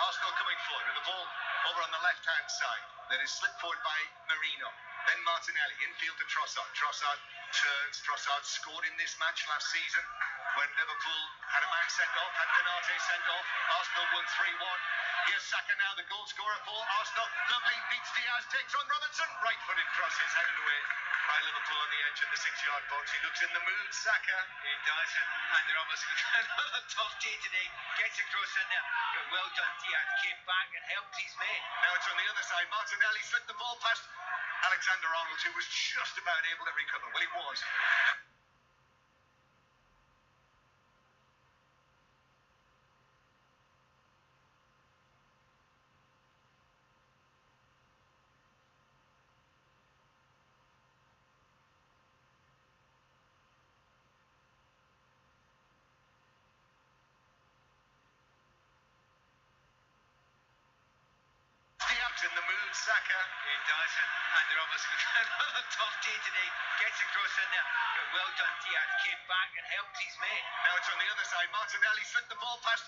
Arsenal coming forward with the ball over on the left-hand side. That is slipped forward by Marino. Then Martinelli, infield to Trossard. Trossard turns. Trossard scored in this match last season when Liverpool had a man sent off, had Konate sent off. Arsenal won 3-1. Here's Saka now, the goal scorer for Arsenal. Lovely, beats Diaz, takes on Robertson. Right-footed cross is handed away by Liverpool on the edge of the 6-yard box. He looks in the mood, Saka. He does, and Robertson another tough day today. Gets across in there. But well done, Diaz. Came back and helped his mate. Now it's on the other side. Martinelli slipped the ball past Alexander-Arnold, who was just about able to recover. Well, he was. In the mood, Saka. He does, and Roberts with another tough day today. Gets across in there, but well done. Diaz came back and helped his mate. Now it's on the other side. Martinelli slipped the ball past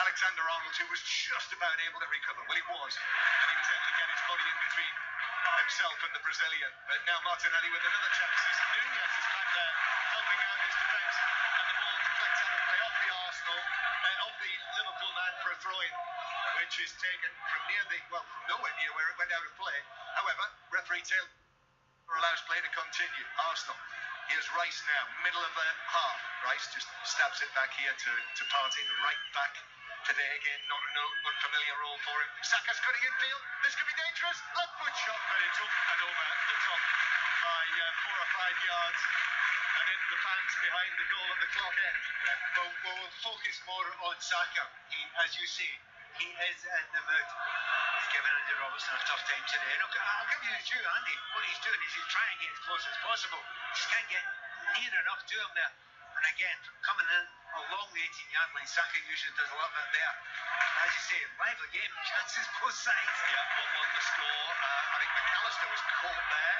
Alexander-Arnold, who was just about able to recover. Well, he was, and he was able to get his body in between himself and the Brazilian. But now Martinelli with another chance. Nunez is back there helping out his defence, and the ball deflects out of play off the off the Liverpool man for a throw-in, which is taken from from nowhere near where it went out of play. However, referee Taylor allows play to continue. Arsenal. Here's Rice now, middle of the half. Rice just stabs it back here to Partey, the right back. Today again, not an unfamiliar role for him. Saka's cutting infield. This could be dangerous. Left foot shot, but it's up and over the top by 4 or 5 yards and into the fans behind the goal at the clock end. We'll focus more on Saka. As you say, he is in the mood. He's given Andy Robertson a tough time today. Look, I'll give you his due, Andy. What he's doing is he's trying to get as close as possible. Just can't get near enough to him there. And again, coming in along the 18-yard line, Saka usually does a lot of it there. As you say, lively game, chances both sides. Yeah, 1-1 the score. I think McAllister was caught there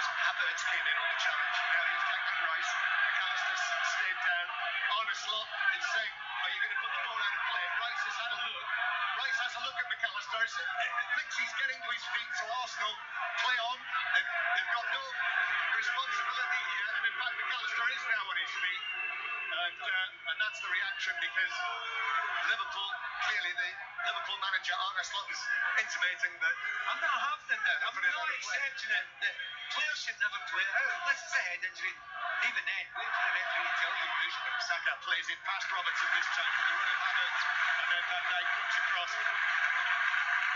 as Havertz came in on the challenge. Now here's Declan Rice. McAllister stayed down on a slot. It's saying, are you going to put the ball out of play? Rice has had a look. Rice has a look at McAllister. Thinks he's getting to his feet, so Arsenal play on. They've got no responsibility here, and in fact McAllister is now on his feet. And that's the reaction, because Liverpool, clearly the Liverpool manager Arne Slot was intimating that I'm not having that. I'm not accepting it. The players should never play it out. Unless it's a head injury. Even then, wait for the referee to tell you usually. Saka plays it past Robertson this time for the run of Havertz, and then Van Dijk comes across,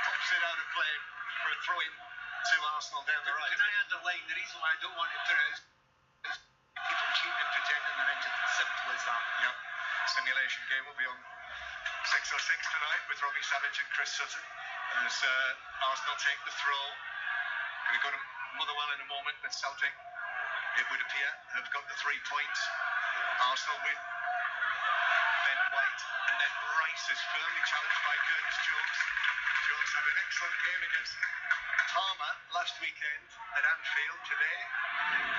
pops it out of play for a throw-in to Arsenal down the right. Can I underline the reason why I don't want to put it is people cheating and pretending they're injured. Simple as that. Yep. Simulation game will be on 6 or 6 tonight with Robbie Savage and Chris Sutton as Arsenal take the throw. Going to go to Motherwell in a moment, but Celtic, it would appear, have got the 3 points. Arsenal with Ben White, and then Rice is firmly challenged by Curtis Jones. Jones had an excellent game against Palmer last weekend at Anfield. Today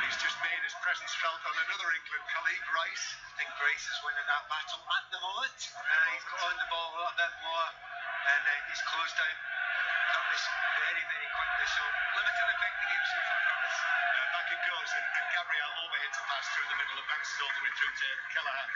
he's just made his presence felt on another England colleague, Rice. I think Rice is winning that battle at the moment. He's got on the ball a little bit more, and he's closed down Curtis very, very quickly. So limited effect the game so far, Curtis. Back it goes, and Gabriel overhits a pass through the middle and bounces all the way through to Kelleher.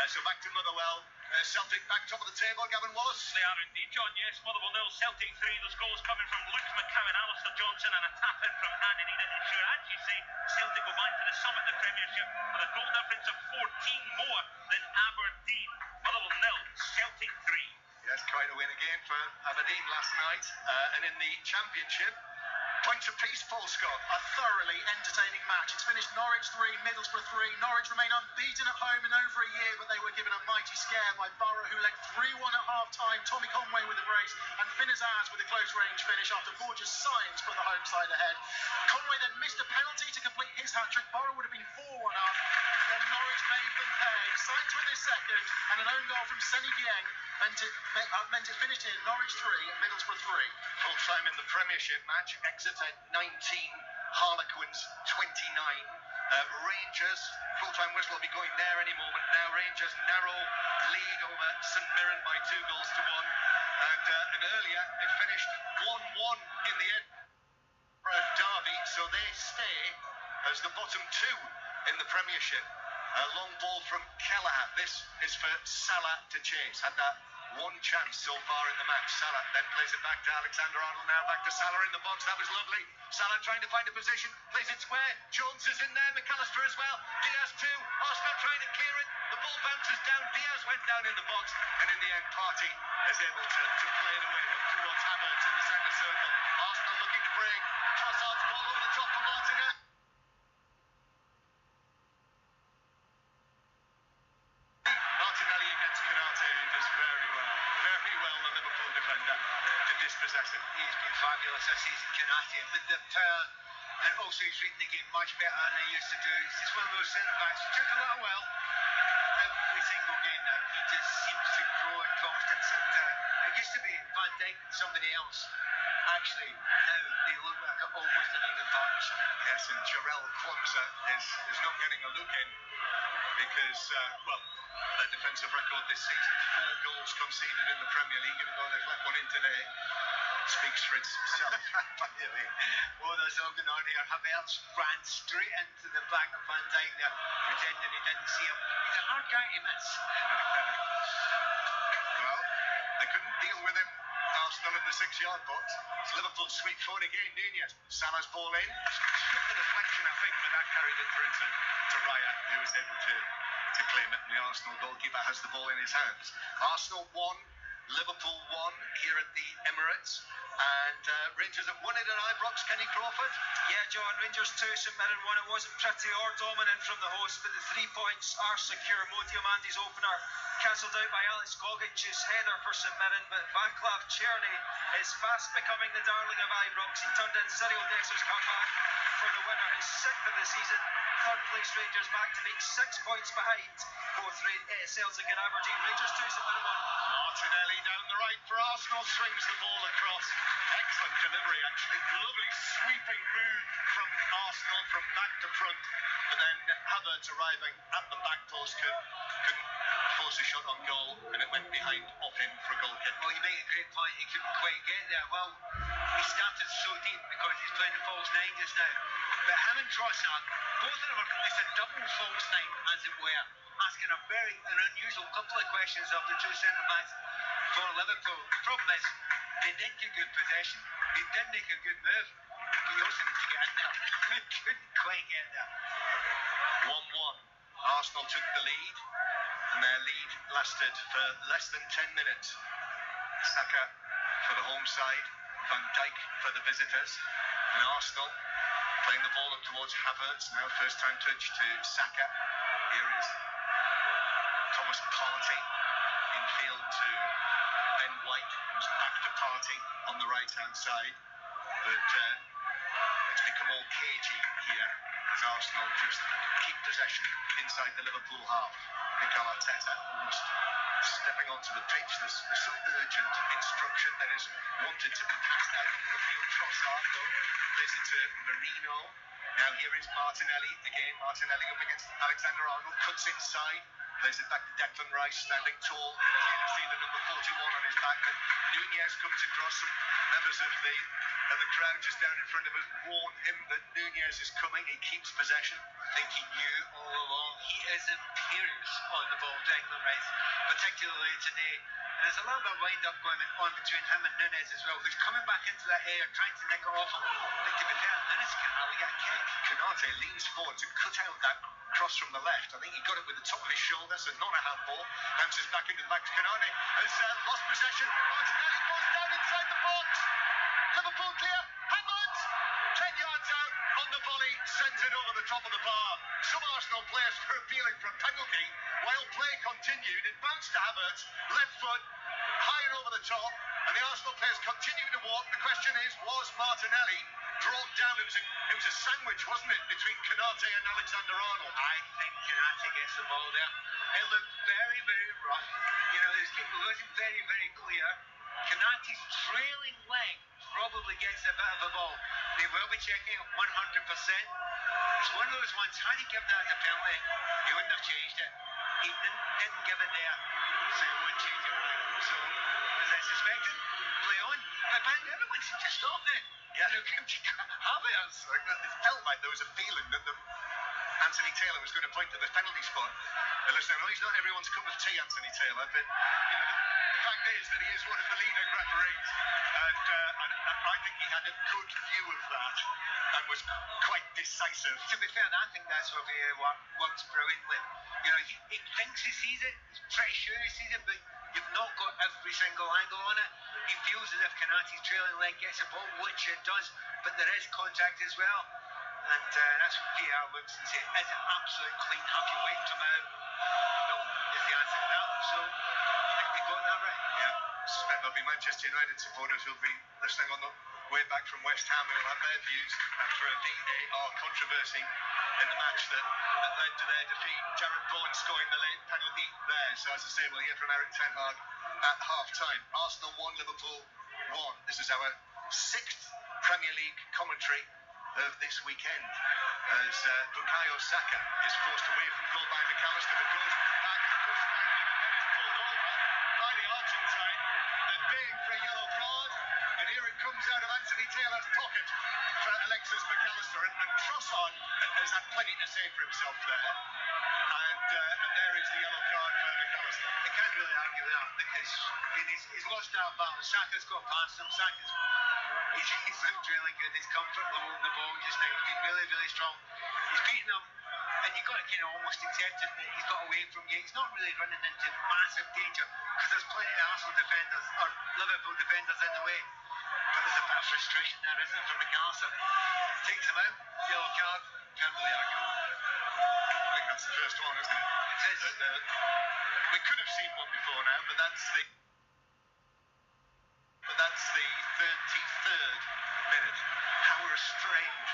So back to Motherwell. Celtic back top of the table. Gavin Wallace. They are indeed, John. Yes, Motherwell 0, Celtic 3. Those goals coming from Luke McCowan, Alistair Johnson, and a tap in from Andy Needham. Sure, as you say, Celtic go back to the summit, the Premiership, with a goal difference of 14 more than Aberdeen. Motherwell 0, Celtic 3. Yes, quite a win again for Aberdeen last night. And in the Championship, points apiece, Paul Scott. A thoroughly entertaining match. It's finished Norwich 3, Middlesbrough 3. Norwich remain unbeaten at home in over a year, but they were given a mighty scare by Borough, who led 3-1 at half-time. Tommy Conway with the brace, and Finn Azaz with a close-range finish after Borges Sainz put the home side ahead. Conway then missed a penalty to complete his hat-trick. Borough would have been 4-1 up. Then Norwich made them pay. Sainz with his second, and an own goal from Senny Dieng meant it finished in Norwich 3, Middlesbrough 3. Full time in the Premiership match. Exeter 19, Harlequins 29. Rangers, full time whistle will be going there any moment now. Rangers narrow lead over St Mirren by 2 goals to 1. And earlier it finished 1-1 in the end. Derby, so they stay as the bottom 2 in the Premiership. A long ball from Kelleher. This is for Salah to chase. Had that one chance so far in the match. Salah then plays it back to Alexander-Arnold. Now back to Salah in the box. That was lovely. Salah trying to find a position. Plays it square. Jones is in there. McAllister as well. Diaz too. Arsenal trying to clear it. The ball bounces down. Diaz went down in the box. And in the end, Partey is able to play it away towards Havertz in the centre circle. Arsenal looking to bring Trossard's ball over the top for Martinelli. Martinelli against Canate does very well, the Liverpool defender, to dispossess him. He's been fabulous this season, Canate, with the power, and also he's reading the game much better than he used to do. He's just one of those centre-backs who took a little while. Every single game now, he just seems to grow in confidence, and it used to be Van Dijk and somebody else. actually now they look like almost an even partnership. Yes, and Jarell Quamsa is not getting a look in because, their defensive record this season, 4 goals conceded in the Premier League, even though they've let one in today, speaks for itself. By the way, what is going on here? Havertz ran straight into the back of Van Dijk there, pretending he didn't see him. He's a hard guy to miss. Well, they couldn't deal with him. Arsenal in the 6-yard box. It's Liverpool sweep forward again. Nunez. Salah's ball in. Took the deflection, I think, but that carried it through to Raya, who was able to claim it. And the Arsenal goalkeeper has the ball in his hands. Arsenal 1, Liverpool 1 here at the Emirates. And Rangers have won it at Ibrox. Kenny Crawford. Yeah, John, Rangers 2, St Mirren 1. It wasn't pretty or dominant from the host, but the 3 points are secure. Mo Diamante's opener cancelled out by Alex Gogic's header for St Mirren, but Václav Černý is fast becoming the darling of Ibrox. He turned in Cyril Dessers' comeback for the winner, his 6th of the season. Third place Rangers back to beat 6 points behind both Celtic and Aberdeen. Rangers 2, St Mirren 1. Martinelli down the right for Arsenal, swings the ball across. Excellent delivery, actually. Lovely sweeping move from Arsenal from back to front. But then Havertz arriving at the back post couldn't force a shot on goal, and it went behind off him for a goal kick. Well, you make a great point. He couldn't quite get there. Well, he started so deep because he's playing the false 9 just now. But him and Trossard, both of them it's a double false 9, as it were, asking an unusual couple of questions of the 2 centre-backs for Liverpool. The problem is, they did get good possession, they did make a good move, but you also need to get in there. They couldn't quite get there. 1-1. Arsenal took the lead, and their lead lasted for less than 10 minutes. Saka for the home side, Van Dijk for the visitors, and Arsenal playing the ball up towards Havertz. Now first time touch to Saka. Here is Thomas Partey in field to Ben White, who's back to Partey on the right hand side. But it's become all cagey here as Arsenal just keep possession inside the Liverpool half. Mikel Arteta almost stepping onto the pitch. There's some urgent instruction that is wanted to be passed out onto the field. Trossard though plays it to Marino. Now here is Martinelli again. Martinelli up against Alexander-Arnold, cuts inside, plays it back to Declan Rice, standing tall. You can clearly see the number 41 on his back. But Nunez comes across. Some members of the crowd just down in front of us warn him that Nunez is coming. He keeps possession. I think he knew all along. He is imperious on the ball, Declan Rice, particularly today. And there's a little bit of wind-up going on between him and Nunez as well, who's coming back into that area, trying to nick it off him. But to be fair, Nunez can hardly get a kick. Canate leans forward to cut out that cross from the left. I think he got it with the top of his shoulder, so not a handball. Bounces back into the back to Canate. Has lost possession. Martinelli falls down inside the box. Liverpool clear. Havertz 10 yards out on the volley, sent it over the top of the bar. Some Arsenal players were appealing for a penalty while play continued. It bounced to Havertz, left foot, higher over the top, and the Arsenal players continued to walk. The question is, was Martinelli brought down? It was a sandwich, wasn't it, between Canate and Alexander-Arnold? I think Canate gets the ball there. It looked very, very rough. You know, it wasn't very, very clear. Canate's trailing leg probably gets a bit of a ball. They will be checking it 100%. It's one of those ones, had he given that as a penalty, he wouldn't have changed it. He didn't give it there, so he wouldn't change it right. So, as I suspected, play on. But everyone seemed to stop then. Yeah, Havertz. It felt like there was a feeling that Anthony Taylor was going to point to the penalty spot. Listen, I know he's not everyone's cup of tea, Anthony Taylor, but the fact is that he is one of the leading referees, and I think he had a good view of that and was quite decisive. To be fair, I think that's what works brilliantly. You know, he thinks he sees it, he's pretty sure he sees it, but you've not got every single angle on it. He feels as if Canate's trailing leg gets a ball, which it does, but there is contact as well. And that's when VAR looks and says, is it absolute clean? Have you wiped him out? No, is the answer to that. So, I think we got that right. Yeah, suspect there'll be Manchester United supporters who'll be listening on the way back from West Ham who'll have their views after a VAR controversy in the match that led to their defeat. Jared Bowen scoring the late penalty there. So as I say, we'll hear from Erik ten Hag at half-time. Arsenal 1, Liverpool 1. This is our sixth Premier League commentary of this weekend as Bukayo Saka is forced away from goal by McAllister, but goes back, pushed round, and then is pulled over by the Argentine. They're baying for a yellow card, and here it comes out of Anthony Taylor's pocket for Alexis McAllister, and Trossard has had plenty to say for himself there. And there is the yellow card for McAllister. They can't really argue with that because he's lost that battle. Saka's got past him. He's looked really good. He's comfortable holding the ball just now. He's been really, really strong. He's beaten him, and you've got to kind of almost accept it that he's got away from you. He's not really running into massive danger because there's plenty of Arsenal defenders or Liverpool defenders in the way. But there's a bit of frustration there, isn't there, for McAllister? Takes him out, yellow card, can't really argue with it. I think that's the first one, isn't it? It is. We could have seen one before now, but that's the 33rd minute. How restrained.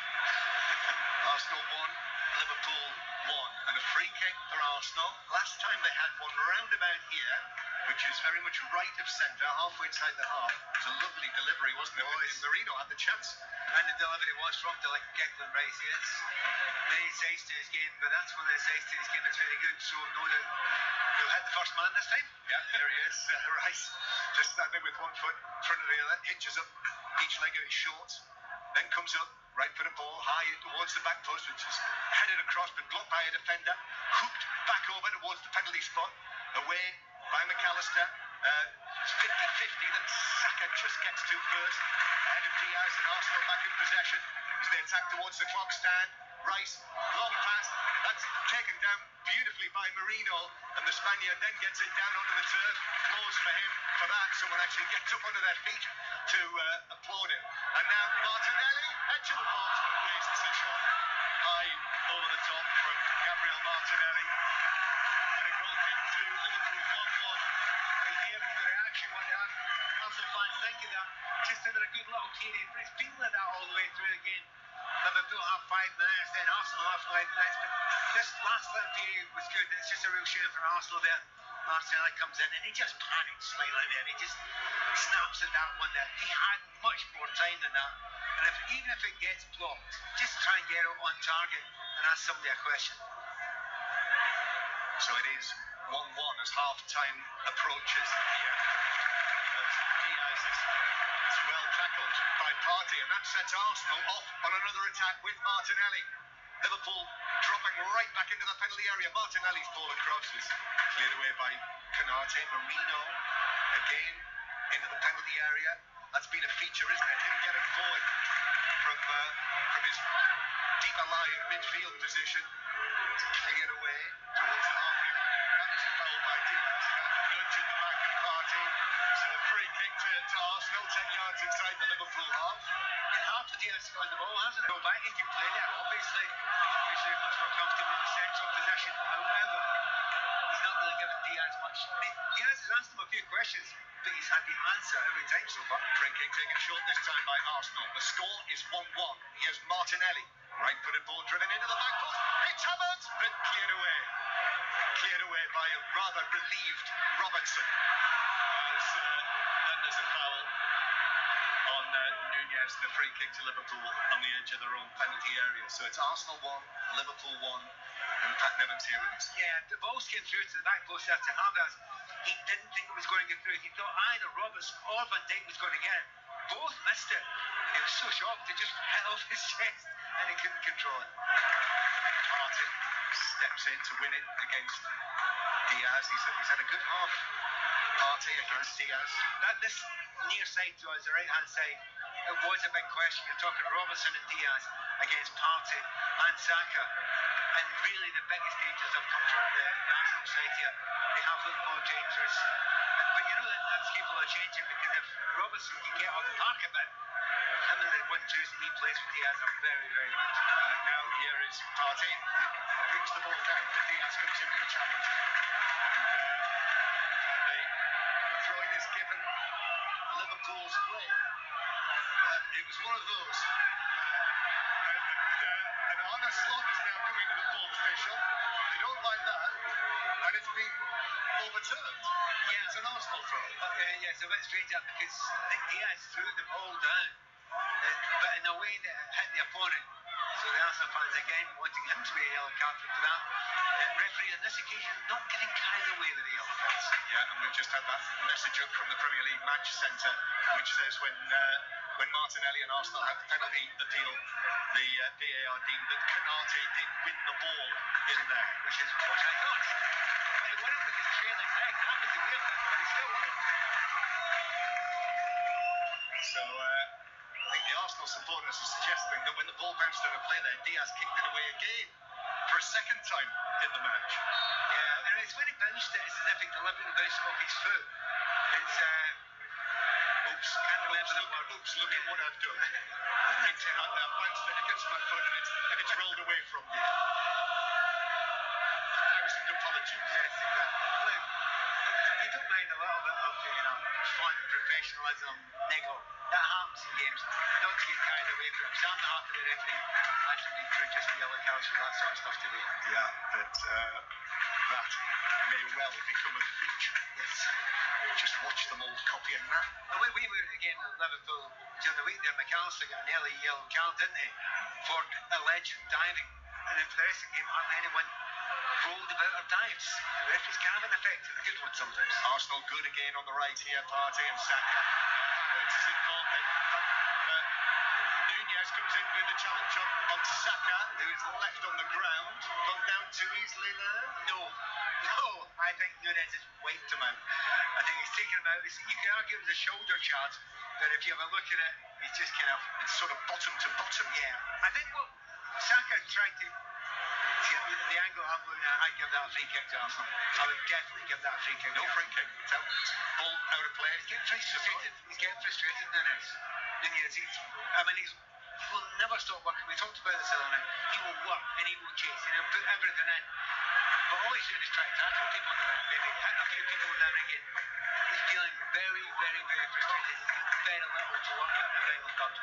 Arsenal 1, Liverpool 1, and a free kick for Arsenal. Last time they had one round about here, which is very much right of centre, halfway inside the half. It was a lovely delivery, wasn't it? Marino had the chance. And the delivery was from Declan Rice. He has many sides to his game, but that's one of the sides to his game that's very good. So no doubt he'll hit the first man this time. Yeah, there he is. Rice just standing with one foot in front of the other, hitches up each leg of his shorts, then comes up, right foot of ball, high towards the back post, which is headed across, but blocked by a defender, hooked back over towards the penalty spot, away by McAllister. It's 50-50 that Saka just gets to first, ahead of Diaz, and Arsenal back in possession as they attack towards the clock stand. Rice, long pass, that's taken down beautifully by Marino, and the Spaniard then gets it down onto the turf. Applause for him for that. Someone actually gets up onto their feet to applaud him. And now Martinelli, edge of the box, wastes the shot. High over the top from Gabriel Martinelli. And a goal kick to Liverpool 1-1. I hear the reaction when the Arsenal fans think of that. Just under a good little period, but it's been like that all the way through the game. Liverpool have 5 minutes, then Arsenal have 5 minutes, but this last little period was good. It's just a real shame for Arsenal there. Martinelli comes in and he just panics slightly there. He just snaps at that one there. He had much more time than that. And even if it gets blocked, just try and get it on target and ask somebody a question. So it is 1-1 as half-time approaches here. As Diaz is well tackled by Partey, and that sets Arsenal off on another attack with Martinelli. Liverpool dropping right back into the penalty area. Martinelli's ball across is cleared away by Canate. Marino again into the penalty area. That's been a feature, isn't it? Didn't get it forward from his deep alive midfield position. It's cleared away towards the halfway line. That was a foul by Diaz. A nudge in the back of Partey. So a free kick to Arsenal, 10 yards inside the Liverpool half. In half the Diaz has got the ball, hasn't it? Go back, he can play there, obviously. He's much more comfortable in the central position. However, he's not really given Diaz much. I mean, Diaz has asked him a few questions, but he's had the answer every time so far. Free kick taken short this time by Arsenal. The score is 1-1. Here's Martinelli. Right-footed ball driven into the back post. It's Havertz, but cleared away. Cleared away by a rather relieved Robertson. As then there's a foul on Nunez, and a free kick to Liverpool on the edge of their own penalty area. So it's Arsenal 1, Liverpool 1, and Pat Nevin's here with us. Yeah, the balls came through to the back post after Havertz. He didn't think it was going to get through. He thought either Robertson or Van Dijk was going to get it. Both missed it. He was so shocked, it just hit off his chest and he couldn't control it. Partey steps in to win it against Diaz. He's had a good half. Partey against Diaz. This near side to us, the right hand side, it was a big question. You're talking Robertson and Diaz against Partey and Saka. And really the biggest dangers have come from the Arsenal side here. They have looked more dangerous. But you know that's capable of changing, because if Robertson can get off the park a bit, him and the 1-2s that he plays with Diaz are very, very good. Now here is Partey. He brings the ball down, but Diaz comes in with a challenge. And the throw-in is given Liverpool's way. It was one of those. And Arne Slot is now coming to the fourth official. They don't like that, and it's been overturned. Yeah, it's an Arsenal throw. Yeah, it's a bit strange that because I think Diaz threw the ball down, but in a way that hit the opponent. So the Arsenal fans again wanting him to be a yellow card for that. Referee on this occasion not getting carried away with the yellow cards. Yeah, and we've just had that message up from the Premier League Match Centre, which says when Martinelli and Arsenal had the penalty appeal, the VAR deemed that Canate did win the ball in there, which is what I thought. But he won it with his trailing leg, happy to win it, but he still won it. So I think the Arsenal supporters are suggesting that when the ball bounced out of play there, Diaz kicked it away again for a second time in the match. Yeah, and it's when he bounced it, it's as if he deliberately bounced it off his foot. It's oops, can't remember the word. Oops, look at what I've done. I've bounced it against my foot and it's rolled away from me. 1,000 apologies. Yes, exactly. Look, you don't mind a little bit of, fun, professionalism, niggle. That happens in games. Not to get carried away from it. So I'm not happy the referee hasn't been through just the yellow cards for that sort of stuff today. Yeah, but that may well become a feature. Yes. Just watch them all copying that. We were again at Liverpool during the week there. McAllister got an early yellow card, didn't he? For alleged diving. And then for the rest of the game, hardly anyone rolled about or dives. The referees can have an effect, and a good one sometimes. Arsenal good again on the right here, Partey and Saka. It's involved in Nunez comes in with the challenge on Saka, who is left on the ground. Gone down too easily there? No, I think Nunez has wiped him out. I think he's taken him out. You can argue it was a shoulder charge, but if you have a look at it, he's just kind of... It's sort of bottom to bottom. Yeah. I think what Saka tried to... See, the angle I'm looking at, I'd give that a free kick to Arsenal. I would definitely give that a free kick. No free kick. Ball out of play. He's getting frustrated. Nunez. He will never stop working. We talked about this earlier. He will work and he will chase and he'll put everything in. But all he's doing is trying to tackle people now, maybe hit a few people now and again. He's feeling very, very, very frustrated. He's got very little to work with in the final third.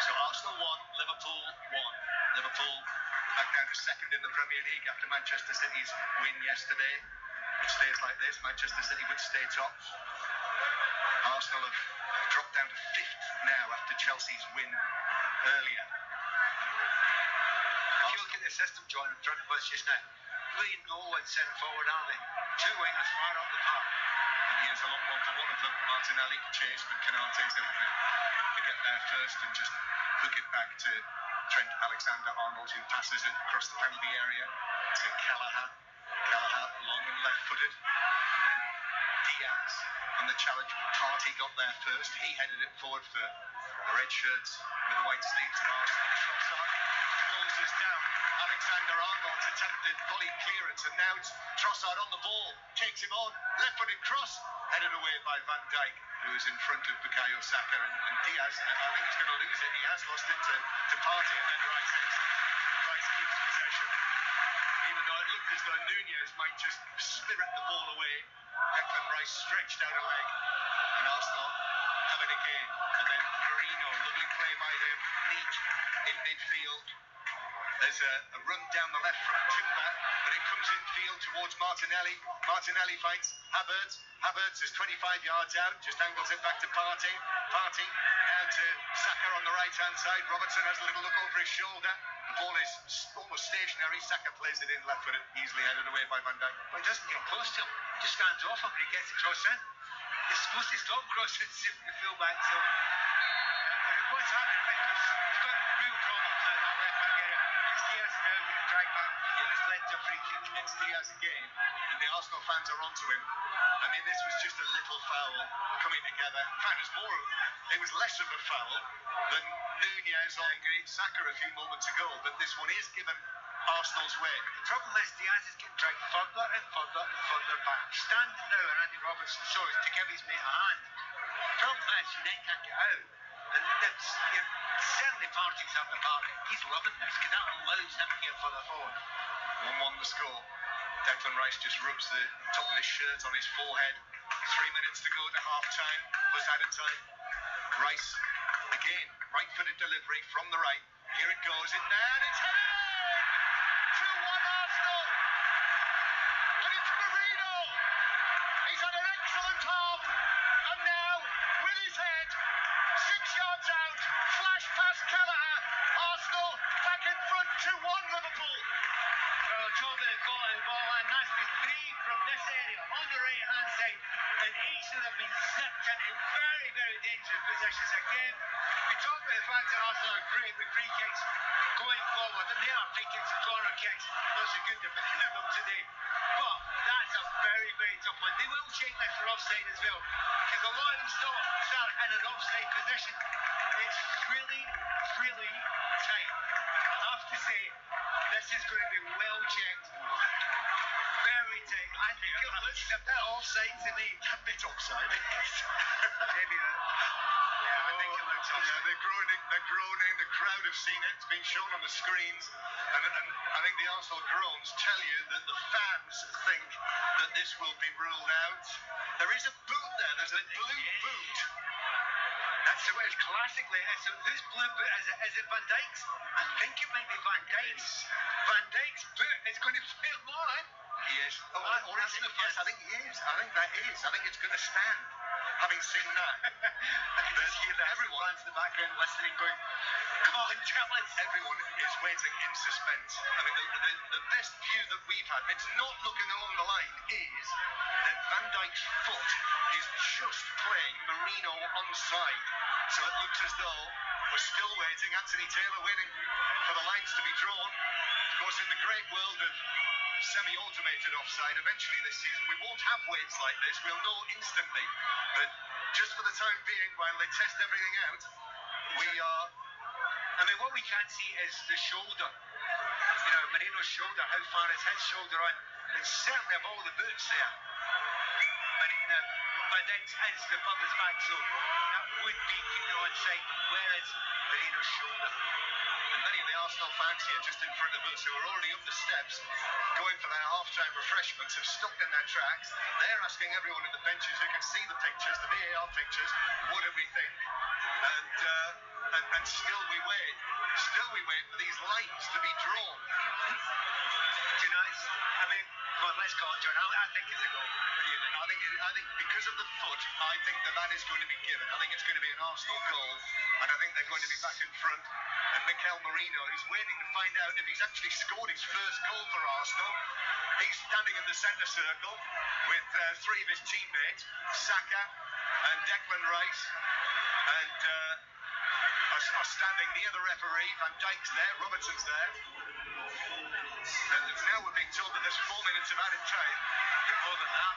So Arsenal won, Liverpool won. Liverpool back down to second in the Premier League after Manchester City's win yesterday. It stays like this, Manchester City would stay top. Arsenal have dropped down to fifth now after Chelsea's win earlier. If you look at the system, John, in front of us just now, really no one sitting forward, are they? Two wingers far up the park. And here's a long one for one of them. Martinelli chased, but Canate's able to get there first and just hook it back to Trent Alexander-Arnold, who passes it across the penalty area to Callaghan. Callaghan, long and left-footed. And then Diaz on the challenge. Partey got there first. He headed it forward for the red shirts with the white sleeves of Arsenal. Trossard closes down Alexander-Arnold's attempted volley clearance, and now it's Trossard on the ball, takes him on, left-footed cross, headed away by Van Dijk, who is in front of Bukayo Saka, and Diaz, I think he's going to lose it. He has lost it to Partey, and then Rice takes it. Rice keeps possession, even though it looked as though Nunez might just spirit the ball away. Declan Rice stretched out a leg, and Arsenal have it again. And then Marino, lovely play by him, neat in midfield. There's a run down the left from Timber, but it comes in field towards Martinelli. Martinelli fights Havertz. Havertz is 25 yards out, just angles it back to Partey. Partey now to Saka on the right-hand side. Robertson has a little look over his shoulder. The ball is almost stationary. Saka plays it in left-footed, easily headed away by Van Dijk. But he doesn't get close to him. He just stands off him and he gets the cross in. He's supposed to stop crossing from the full-back, so... but what's happening, I think he's got real problems now, that left-back area. It's Diaz now getting dragged back. It's led to a free kick. It's Diaz again, and the Arsenal fans are onto him. I mean, this was just a little foul coming together. In fact, it was less of a foul than Nunez on Saka a few moments ago, but this one is given Arsenal's way. The problem is Diaz is getting dragged further and further and further back. Standing now, and Andy Robertson shows to give his mate a hand. The problem is you then can't get out. And that's, certainly Partey's having a part. He's loving this because that allows him to get further forward. 1-1 the score. Declan Rice just rubs the top of his shirt on his forehead. 3 minutes to go to half-time, plus added time. Rice, again, right-footed delivery from the right. Here it goes in there, and it's headed in! 2-1 Arsenal! And it's Marino! He's had a possessions again. We talk about the fact that Arsenal are great with free kicks going forward, and they are free kicks and corner kicks. Those are good defending them today. But that's a very, very tough one. They will check this for offside as well, because a lot of them start in an offside position. It's really, really tight. I have to say, this is going to be well checked. Very tight. I think it looks a bit offside to me. A bit offside. Maybe that. Yeah, I think it looks offside. Yeah, they're groaning, the crowd have seen it, it's been shown on the screens, and I think the Arsenal groans tell you that the fans think that this will be ruled out. There is a boot there, there's a blue boot. That's the way it's classically. Whose blue boot is it? Is it Van Dijk's? I think it might be Van Dijk's. Van Dijk's boot is going to play more, eh? He is. Or is it the first? I think he is. I think that is. I think it's going to stand. Having seen that, I can just hear that everyone in the background listening, going, "Come on, tell us." Everyone is waiting in suspense. I mean, the best view that we've had, it's not looking along the line, is that Van Dijk's foot is just playing Marino onside. So it looks as though we're still waiting. Anthony Taylor waiting for the lines to be drawn. Of course, in the great world of semi-automated offside, eventually this season we won't have waits like this. We'll know instantly. But just for the time being, while they test everything out, we are. I mean, what we can't see is the shoulder. You know, Marino's shoulder. How far is his shoulder on? It's certainly of all the boots there. Van Dijk's is the furthest back, so that would be keeping onside. Where is Marino's shoulder? And many of the Arsenal fans here just in front of us who are already up the steps going for their half-time refreshments have stopped in their tracks. They're asking everyone in the benches who can see the pictures, the VAR pictures, what do we think? And still we wait. Still we wait for these lines to be drawn. Do you know, I mean, come on, let's call it, John. I think it's a goal. What do you think? I think because of the foot, I think that is going to be given. I think it's going to be an Arsenal goal, and I think they're going to be back in front. And Mikel Merino is waiting to find out if he's actually scored his first goal for Arsenal. He's standing in the centre circle with three of his teammates, Saka and Declan Rice, and are standing near the referee. Van Dijk's there, Robertson's there. And now we're being told that there's 4 minutes of added time. More than that.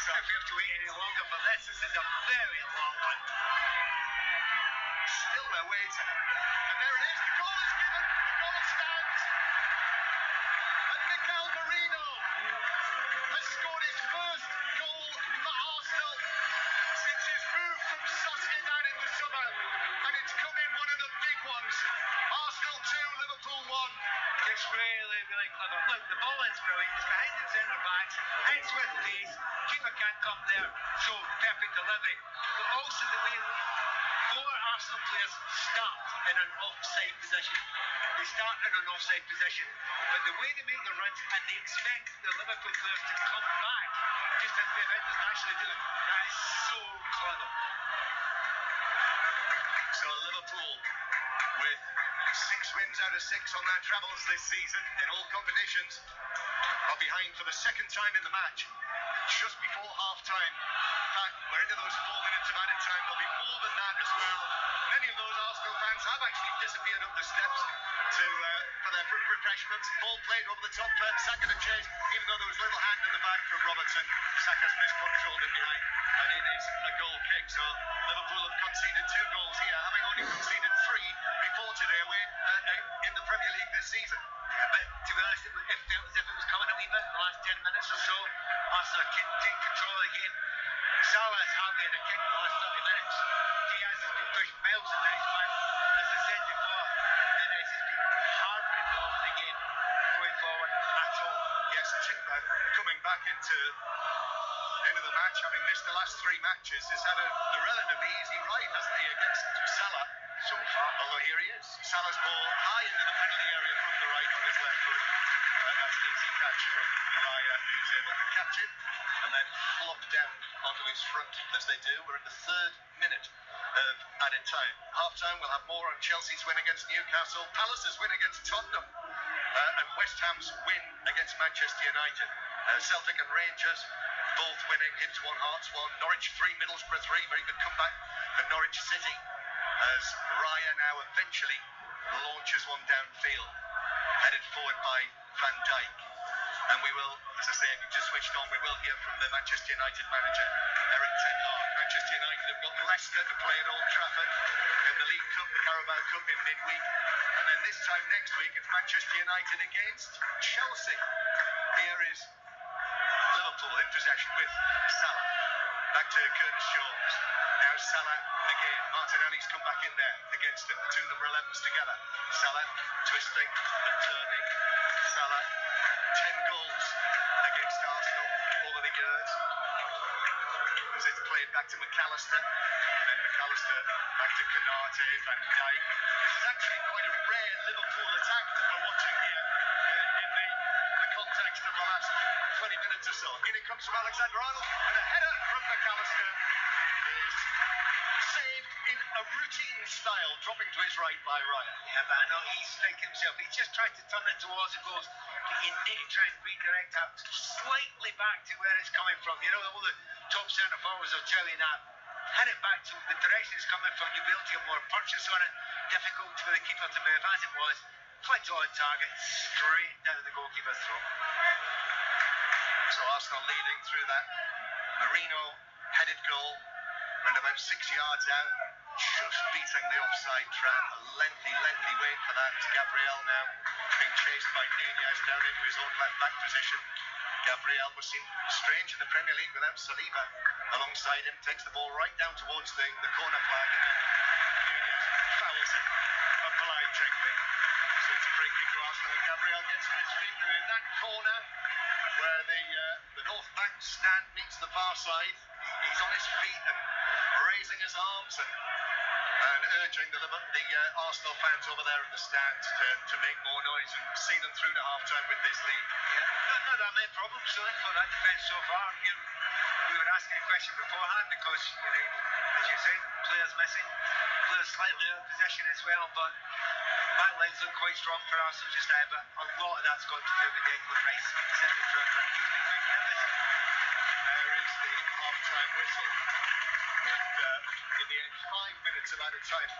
So if we have to wait any longer for this is a very long one. Still they're waiting. And there it is, the goal is given, the goal stands. And Mikel Merino has scored his first goal for Arsenal since his move from Sociedad in the summer. And it's come in one of the big ones. Arsenal 2, Liverpool 1. It's really, really clever. Look, the ball is brilliant. It's behind the centre backs. It's with pace. Keeper can't come there. So, perfect delivery. But also the way four Arsenal players start in an offside position. They start in an offside position. But the way they make the runs, and they expect the Liverpool players to come back, just as defenders naturally do, that is so clever. So Liverpool with 6 wins out of 6 on their travels this season in all competitions are behind for the second time in the match just before half-time. In fact, we're into those 4 minutes of added time. There'll be more than that as well. Many of those Arsenal fans have actually disappeared up the steps for their refreshments. Ball played over the top, Saka to chase, even though there was a little hand in the back from Robertson. Saka's miscontrolled it behind, and it is a goal kick. So Liverpool have conceded 2 goals here, having only conceded 3 before today in the Premier League this season. But to be honest, it felt as if it was coming a wee bit in the last 10 minutes or so. Arsenal can take control of the game. Salah has hardly had a kick in the last 30 minutes. Diaz has been pushed miles in his back. As I said before, Emirates has been hardly involved in the game going forward at all. Yes, Timber coming back into the match, having missed the last 3 matches, has had a relatively easy ride, hasn't he, against Salah so far. Although here he is. Salah's ball high into the penalty area from the right on his left foot. That's an easy catch from Raya, who's able to catch it and then flop down onto his front as they do. We're in the 3rd minute of added time. Half-time, we'll have more on Chelsea's win against Newcastle, Palace's win against Tottenham, and West Ham's win against Manchester United. Celtic and Rangers both winning. Hibs 1, Hearts 1, Norwich 3, Middlesbrough 3. Very good comeback for Norwich City as Raya now eventually launches one downfield, headed forward by Van Dijk. And we will, as I say, if you've just switched on, we will hear from the Manchester United manager, Erik ten Hag. Manchester United have got Leicester to play at Old Trafford in the League Cup, the Carabao Cup in midweek. And then this time next week, it's Manchester United against Chelsea. Here is Liverpool in possession with Salah. Back to Curtis Jones. Now Salah again. Martinelli's come back in there against him. The two number 11s together. Salah twisting and turning. Salah, 10 goals against Arsenal over the years. As it's played back to McAllister. And then McAllister back to Konate, Van Dijk. This is actually quite a rare Liverpool attack that we're watching here in the context of the last 20 minutes or so. In it comes from Alexander-Arnold, and a header from McAllister is saved in a routine style, dropping to his right by Raya. Yeah, but I know he's thinking himself. He just tried to turn it towards the goals. You need to try and redirect that slightly back to where it's coming from. You know, all the top centre forwards will tell you that. Head it back to the direction it's coming from. You'll be able to get more purchase on it. Difficult for the keeper to move as it was. Flicked on target, straight down the goalkeeper's throat. So Arsenal leading through that Marino headed goal, and about 6 yards out, just beating the offside trap. A lengthy wait for that. It's Gabriel now being chased by Nunez down into his own left back position. Gabriel was seen strange in the Premier League without Saliba alongside him. Takes the ball right down towards the corner flag, and then Nunez fouls it obligingly. So it's a free kick to Arsenal, and Gabriel gets to his feet. Now in that corner where the North Bank stand meets the far side, he's on his feet and raising his arms and urging the Arsenal fans over there in the stands to make more noise and see them through to half-time with this lead. Yeah, not that many problems for that defence so far. We were asking a question beforehand because, as you say, players missing, players slightly out of possession as well, but back lines look quite strong for Arsenal just now, but a lot of that's got to do with Declan Rice sitting in front of him. He's been very nervous. There is the half-time whistle. And in the end, 5 minutes of added time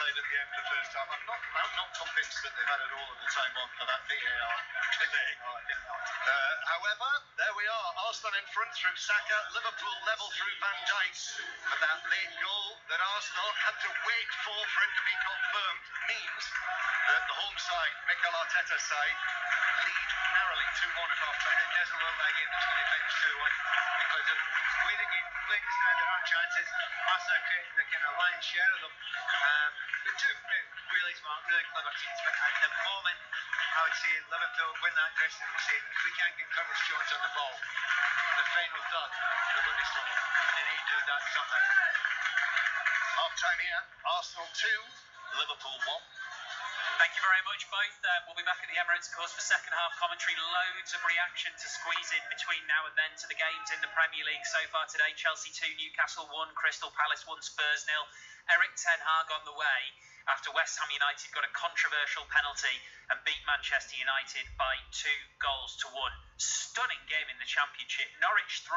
played at the end of the first half. I'm not convinced that they've added all of the time on for that VAR today. However, there we are. Arsenal in front through Saka. Liverpool level through Van Dijk. And that late goal that Arsenal had to wait for it to be confirmed means that the home side, Mikel Arteta's side, lead narrowly 2-1 at half-time. It doesn't look like it's going to finish 2-1 because of the way that you play this now, there are chances. Arsenal are creating the kind of lion's share of them. The two really smart, really clever teams, but at the moment, I would say Liverpool win that dressing room and say, if we can't get Curtis Jones on the ball, the final third, we're going to struggle. And they need to do that somehow. Half-time here, Arsenal 2, Liverpool 1. Thank you very much, both. We'll be back at the Emirates, of course, for second half commentary. Loads of reaction to squeeze in between now and then to the games in the Premier League so far today. Chelsea 2, Newcastle 1, Crystal Palace 1, Spurs 0. Erik ten Hag on the way after West Ham United got a controversial penalty and beat Manchester United by 2-1. Stunning game in the Championship. Norwich 3,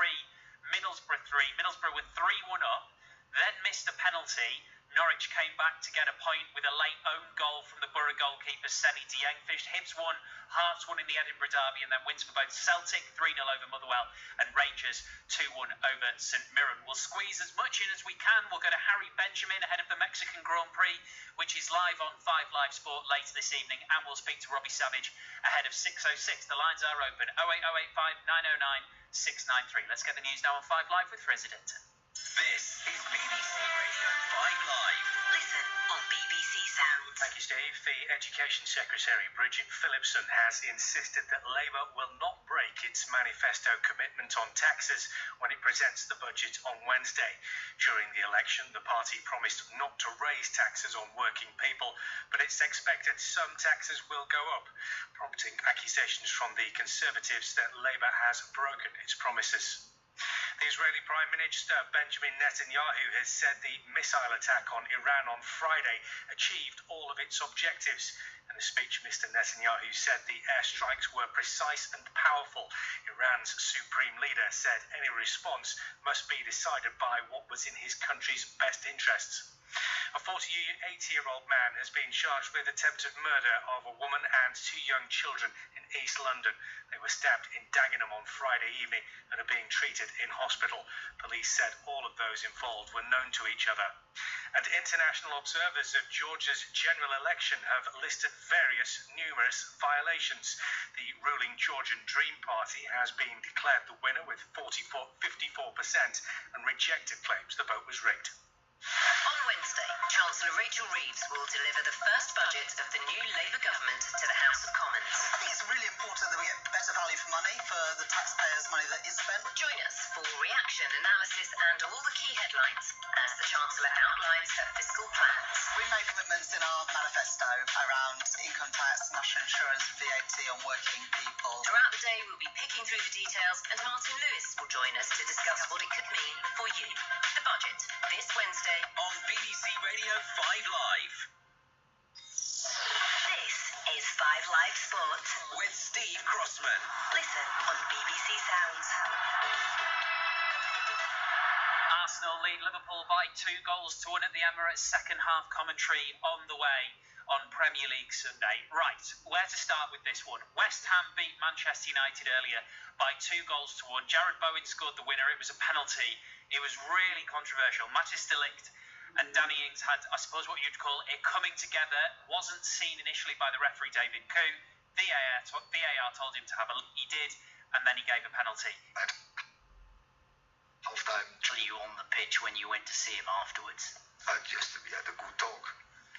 Middlesbrough 3. Middlesbrough were 3-1 up, then missed a penalty. Norwich came back to get a point with a late own goal from the Borough goalkeeper Seny Diengfish. Hibs won, Hearts won in the Edinburgh Derby, and then wins for both Celtic 3-0 over Motherwell and Rangers 2-1 over St Mirren. We'll squeeze as much in as we can. We'll go to Harry Benjamin ahead of the Mexican Grand Prix, which is live on 5 Live Sport later this evening, and we'll speak to Robbie Savage ahead of 6:06. The lines are open, 08085 909 693. Let's get the news now on 5 Live with Fraser Denton. This is BBC Radio 5 Live. Listen on BBC Sounds. Thank you, Steve. The Education Secretary, Bridget Phillipson, has insisted that Labour will not break its manifesto commitment on taxes when it presents the budget on Wednesday. During the election, the party promised not to raise taxes on working people, but it's expected some taxes will go up, prompting accusations from the Conservatives that Labour has broken its promises. The Israeli Prime Minister Benjamin Netanyahu has said the missile attack on Iran on Friday achieved all of its objectives. In a speech, Mr. Netanyahu said the airstrikes were precise and powerful. Iran's supreme leader said any response must be decided by what was in his country's best interests. A 48-year-old man has been charged with attempted murder of a woman and 2 young children in East London. They were stabbed in Dagenham on Friday evening and are being treated in hospital. Police said all of those involved were known to each other. And international observers of Georgia's general election have listed numerous violations. The ruling Georgian Dream Party has been declared the winner with 54% and rejected claims the vote was rigged. On Wednesday, Chancellor Rachel Reeves will deliver the first budget of the new Labour government to the House of Commons. I think it's really important that we get better value for money for the taxpayers' money that is spent. Join us for reaction, analysis and all the key headlines as the Chancellor outlines her fiscal plans. We made commitments in our manifesto around income tax, national insurance, VAT on working people. Throughout the day, we'll be picking through the details and Martin Lewis will join us to discuss what it could mean for you. The budget, this Wednesday on BBC Radio 5 Live. This is 5 Live Sport with Steve Crossman. Listen on BBC Sounds. Arsenal lead Liverpool by 2 goals to 1 at the Emirates. Second half commentary on the way on Premier League Sunday. Right, where to start with this one? West Ham beat Manchester United earlier by 2 goals to 1. Jared Bowen scored the winner. It was a penalty. It was really controversial. Matthijs de Ligt and Danny Ings had, I suppose, what you'd call a coming together. Wasn't seen initially by the referee, David Koo. VAR told him to have a look. He did, and then he gave a penalty. Half-time. You on the pitch when you went to see him afterwards? Just we had a good talk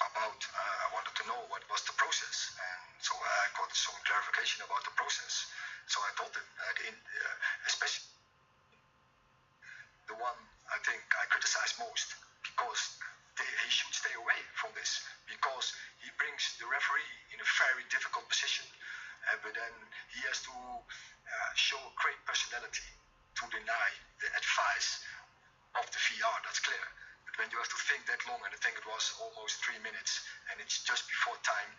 about, I wanted to know what was the process, and so I got some clarification about the process. So I told him, especially the one I think I criticize most, because he should stay away from this, because he brings the referee in a very difficult position, but then he has to show great personality to deny the advice of the VR, that's clear. But when you have to think that long, and I think it was almost 3 minutes, and it's just before time,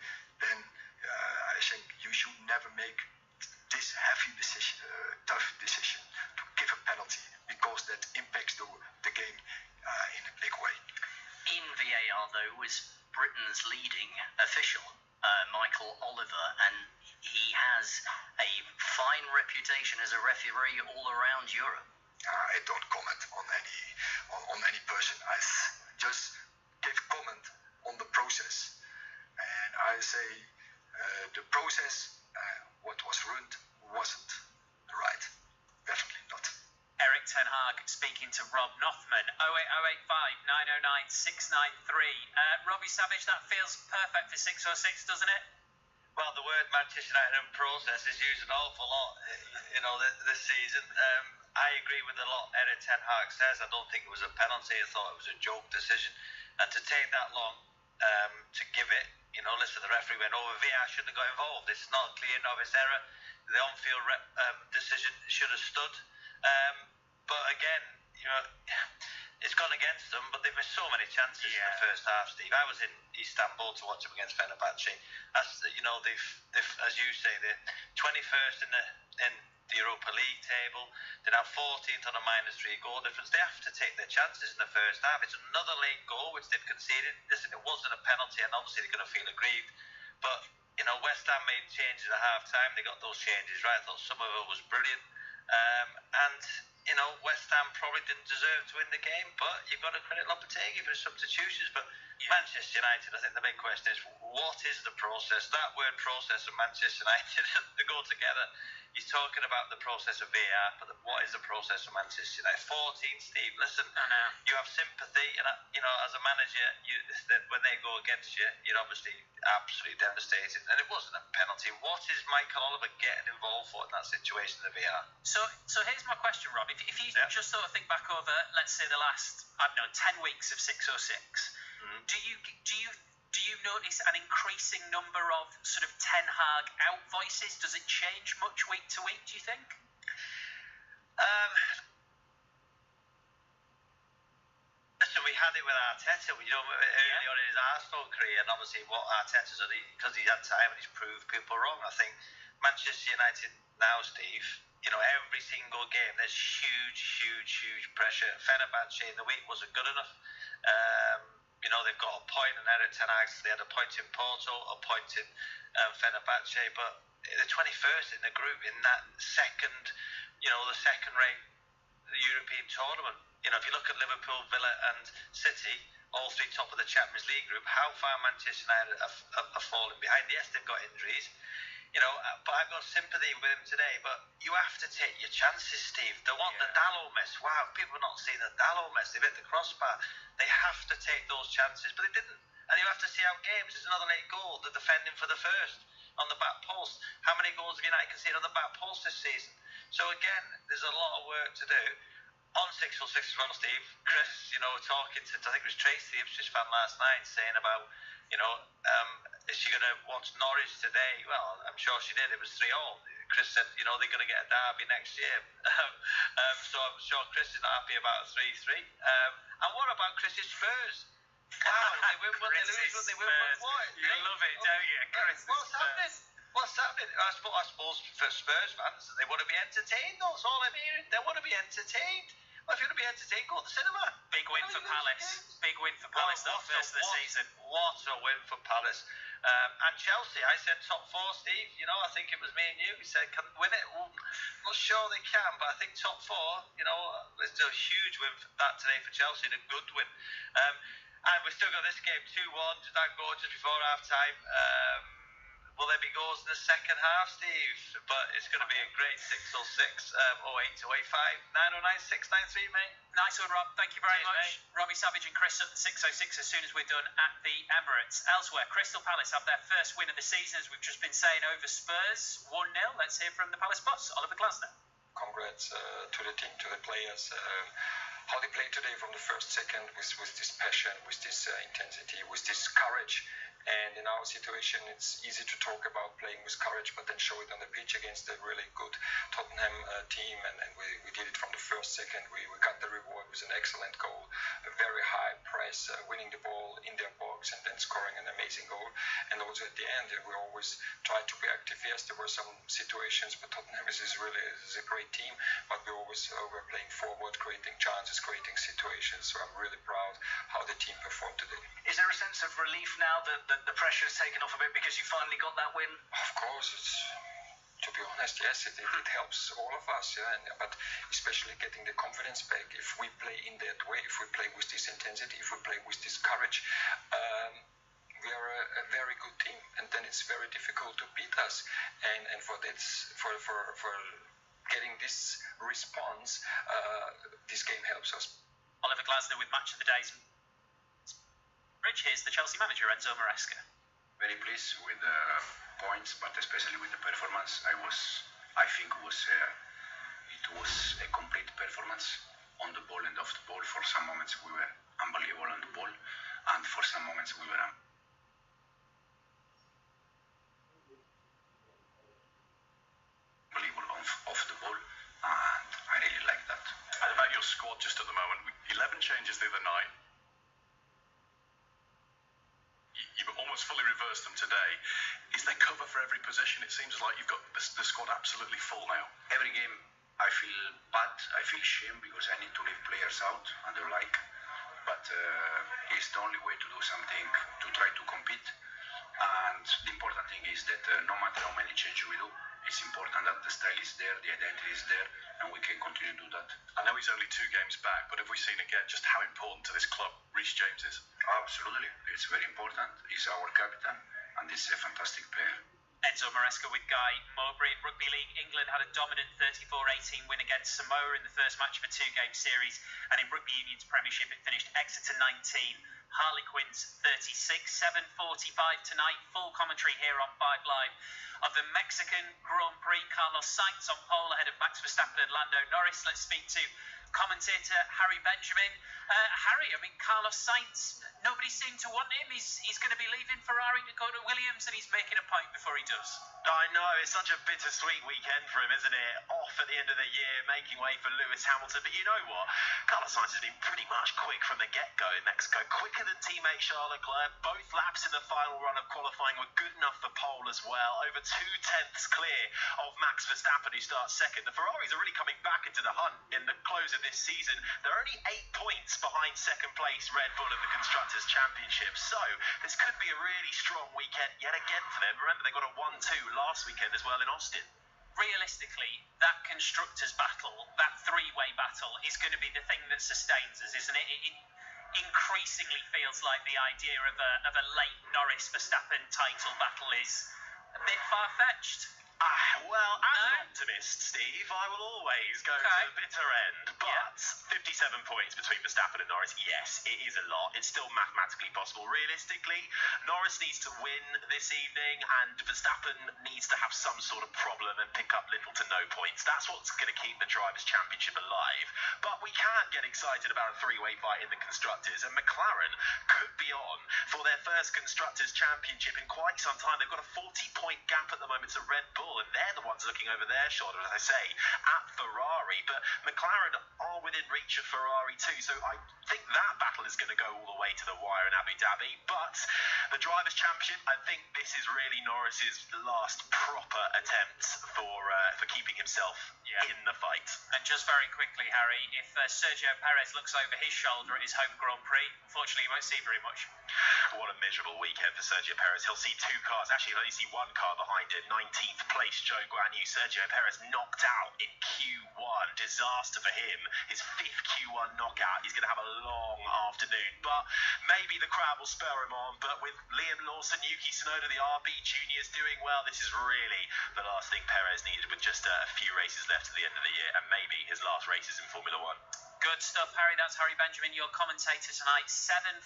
then I think you should never make this heavy decision, tough decision to give a penalty, because that impacts the game in a big way. In VAR, though, was Britain's leading official, Michael Oliver, and he has a fine reputation as a referee all around Europe. I don't comment on any person. I just give comment on the process, and I say the process, what was ruined, wasn't right. Definitely not. Erik ten Hag speaking to Rob Nothman. 08085 909 693. Robbie Savage, that feels perfect for 606, doesn't it? Well, the word Manchester United and process is used an awful lot, this season. I agree with a lot Erik ten Hag says. I don't think it was a penalty. I thought it was a joke decision. And to take that long to give it, listen, the referee went over. VAR shouldn't have got involved. It's not a clear novice error. The on-field decision should have stood. But again, it's gone against them, but they've missed so many chances in the first half, Steve. I was in Istanbul to watch them against Fenerbahce. They've, as you say, they're 21st in the Europa League table. They're now 14th on a -3 goal difference. They have to take their chances in the first half. It's another late goal, which they've conceded. Listen, it wasn't a penalty, and obviously they're going to feel aggrieved. But, West Ham made changes at half-time. They got those changes right. I thought Somerville was brilliant. West Ham probably didn't deserve to win the game, but you've got to credit Lopetegui for the substitutions. But Manchester United, I think the big question is, what is the process? That word process and Manchester United, they go together. He's talking about the process of VAR, but what is the process of Manchester United? 14, Steve, listen, you have sympathy, and as a manager, when they go against you, you're obviously absolutely devastated. And it wasn't a penalty. What is Michael Oliver getting involved for in that situation in the VAR? So here's my question, Rob. If you just sort of think back over, let's say, the last 10 weeks of 606, do you notice an increasing number of sort of Ten Hag out voices? Does it change much week to week, do you think? So we had it with Arteta, early on in his Arsenal career, and obviously what Arteta's done, because he's had time and he's proved people wrong. I think Manchester United now, Steve, every single game there's huge pressure. Fenerbahce in the week wasn't good enough. They've got a point, and Eric Ten Hag, they had a point in Porto, a point in Fenerbahce, but the 21st in the group in that the second-rate European tournament. If you look at Liverpool, Villa and City, all three top of the Champions League group, how far Manchester United are falling behind. Yes, they've got injuries, but I've got sympathy with him today. But you have to take your chances, Steve. The Dalot miss. Wow, people have not seen the Dalot miss. They've hit the crossbar. They have to take those chances, but they didn't. And you have to see out games. There's another late goal. They're defending for the first on the back post. How many goals have United conceded on the back post this season? So again, there's a lot of work to do. On 606 as well, Steve, Chris, talking to, I think it was Tracy, the Ipswich fan last night, saying about, is she going to watch Norwich today? Well, I'm sure she did. It was 3-3. Chris said, they're going to get a derby next year. So I'm sure Chris is not happy about 3-3. And what about Chris's Spurs? Wow, they win when they lose, when they win when what? You love it, don't you? What's happening? I suppose for Spurs fans, they want to be entertained. That's all I'm hearing. They want to be entertained. Well, if you want to be entertained, go to the cinema. Big win for Palace. Big win for Palace, first of the season. What a win for Palace. And Chelsea, I said top 4, Steve. I think it was me and you. We said, can win it? Well, not sure they can, but I think top 4, it's a huge win for that today for Chelsea, and a good win. And we've still got this game 2-1. Did that go just before half-time? Will there be goals in the second half, Steve? But it's going to be a great 606, 08 285 909 693, mate. Nice one, Rob. Thank you very much. Mate. Robbie Savage and Chris at the 606 as soon as we're done at the Emirates. Elsewhere, Crystal Palace have their first win of the season, as we've just been saying, over Spurs. 1-0. Let's hear from the Palace boss, Oliver Glasner. Congrats to the team, to the players. How they played today from the first second with this passion, with this intensity, with this courage. And in our situation, it's easy to talk about playing with courage, but then show it on the pitch against a really good Tottenham team. And we did it from the first second. We got the reward with an excellent goal, a very high press, winning the ball in their box and then scoring an amazing goal. And also at the end, we always tried to be active. Yes, there were some situations, but Tottenham is a great team. But we always were playing forward, creating chances, creating situations. So I'm really proud how the team performed today. Is there a sense of relief now that the pressure is taken off a bit because you finally got that win? Of course, to be honest, yes, it helps all of us, but especially getting the confidence back. If we play in that way, if we play with this intensity, if we play with this courage, we are a very good team, and then it's very difficult to beat us. And for getting this response, this game helps us. Oliver Glasner with Match of the Day's Here's the Chelsea manager, Enzo Maresca. Very pleased with the points, but especially with the performance. I think it was a complete performance on the ball and off the ball. For some moments we were unbelievable on the ball, and for some moments we were unbelievable off the ball, and I really like that. And about your squad just at the moment, 11 changes the other night. You've almost fully reversed them today. Is there cover for every position? It seems like you've got the squad absolutely full now. Every game I feel bad, I feel shame because I need to leave players out and they're like. But it's the only way to do something to try to compete. And the important thing is that no matter how many changes we do, it's important that the style is there, the identity is there, and we can continue to do that. I know he's only 2 games back, but have we seen again just how important to this club Reece James is? Absolutely. It's very important. He's our captain, and he's a fantastic player. Enzo Maresca with Guy Mowbray. In Rugby League, England had a dominant 34-18 win against Samoa in the first match of a 2-game series, and in Rugby Union's Premiership it finished Exeter 19, Harlequins 36. 7:45 tonight, full commentary here on 5 Live of the Mexican Grand Prix. Carlos Sainz on pole ahead of Max Verstappen and Lando Norris. Let's speak to commentator Harry Benjamin. Harry, I mean, Carlos Sainz, nobody seemed seem to want him. He's going to be leaving Ferrari to go to Williams, and he's making a point before he does. I know, it's such a bittersweet weekend for him, isn't it? Off at the end of the year, making way for Lewis Hamilton. But you know what? Carlos Sainz has been pretty much quick from the get-go in Mexico. Quicker than teammate Charles Leclerc. Both laps in the final run of qualifying were good enough for pole as well. Over 2 tenths clear of Max Verstappen, who starts second. The Ferraris are really coming back into the hunt in the close of this season. They're only 8 points behind second place Red Bull in the Constructors' Championship. So this could be a really strong weekend yet again for them. Remember, they got a 1-2 last weekend as well in Austin. Realistically, that constructors battle, that three-way battle, is going to be the thing that sustains us, isn't it? It increasingly feels like the idea of a late Norris Verstappen title battle is a bit far-fetched. Well, as an optimist, Steve, I will always go to the bitter end. But 57 points between Verstappen and Norris, yes, it is a lot. It's still mathematically possible. Realistically, Norris needs to win this evening, and Verstappen needs to have some sort of problem and pick up little to no points. That's what's going to keep the Drivers' Championship alive. But we can get excited about a three-way fight in the Constructors, and McLaren could be on for their first Constructors' Championship in quite some time. They've got a 40-point gap at the moment to Red Bull, and they're the ones looking over their shoulder, as I say, at Ferrari. But McLaren are within reach of Ferrari too, so I think that battle is going to go all the way to the wire in Abu Dhabi. But the Drivers' Championship, I think this is really Norris's last proper attempt for keeping himself in the fight. And just very quickly, Harry, if Sergio Perez looks over his shoulder at his home Grand Prix, unfortunately he won't see very much. What a miserable weekend for Sergio Perez. He'll see 2 cars. Actually, he'll only see 1 car behind him. 19th place Zhou Guanyu. Sergio Perez knocked out in Q1. Disaster for him. His 5th Q1 knockout. He's going to have a long afternoon. But maybe the crowd will spur him on. But with Liam Lawson, Yuki Tsunoda, the RB juniors doing well, this is really the last thing Perez needed, with just a few races left at the end of the year, and maybe his last races in Formula 1. Good stuff, Harry. That's Harry Benjamin, your commentator tonight. 7:45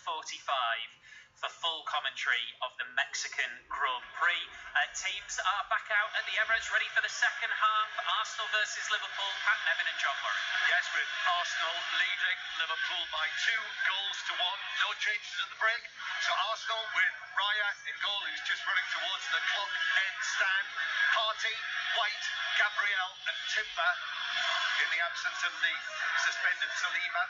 for full commentary of the Mexican Grand Prix. Teams are back out at the Emirates, ready for the second half. Arsenal versus Liverpool. Pat Nevin and John Murray. Yes, with Arsenal leading Liverpool by 2 goals to 1. No changes at the break. So Arsenal with Raya in goal, who's just running towards the clock end stand. Partey, White, Gabriel and Timber in the absence of the suspended Saliba.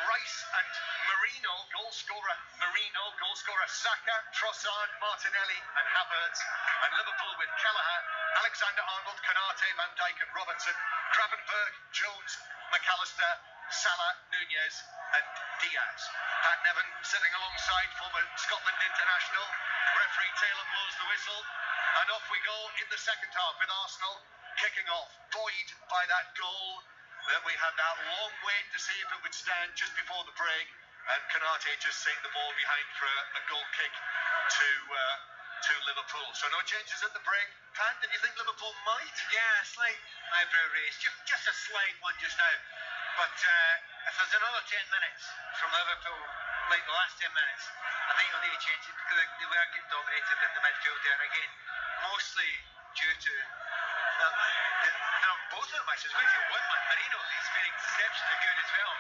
Rice and Marino, goal scorer Saka, Trossard, Martinelli and Havertz. And Liverpool with Kelleher, Alexander-Arnold, Konate, Van Dijk and Robertson, Gravenberch, Jones, McAllister, Salah, Nunez and Diaz. Pat Nevin sitting alongside former Scotland international. Referee Taylor blows the whistle, and off we go in the second half with Arsenal kicking off, buoyed by that goal. Then we had that long wait to see if it would stand just before the break, and Konate just sent the ball behind for a goal kick to Liverpool. So no changes at the break. Pat, did you think Liverpool might? Yeah, slight eyebrow raise, just a slight one just now. But if there's another 10 minutes from Liverpool, like the last 10 minutes, I think they'll need to change it, because they were getting dominated in the midfield there again, mostly due to both of them. I was going to say one man, Marino, he's been exceptionally good as well,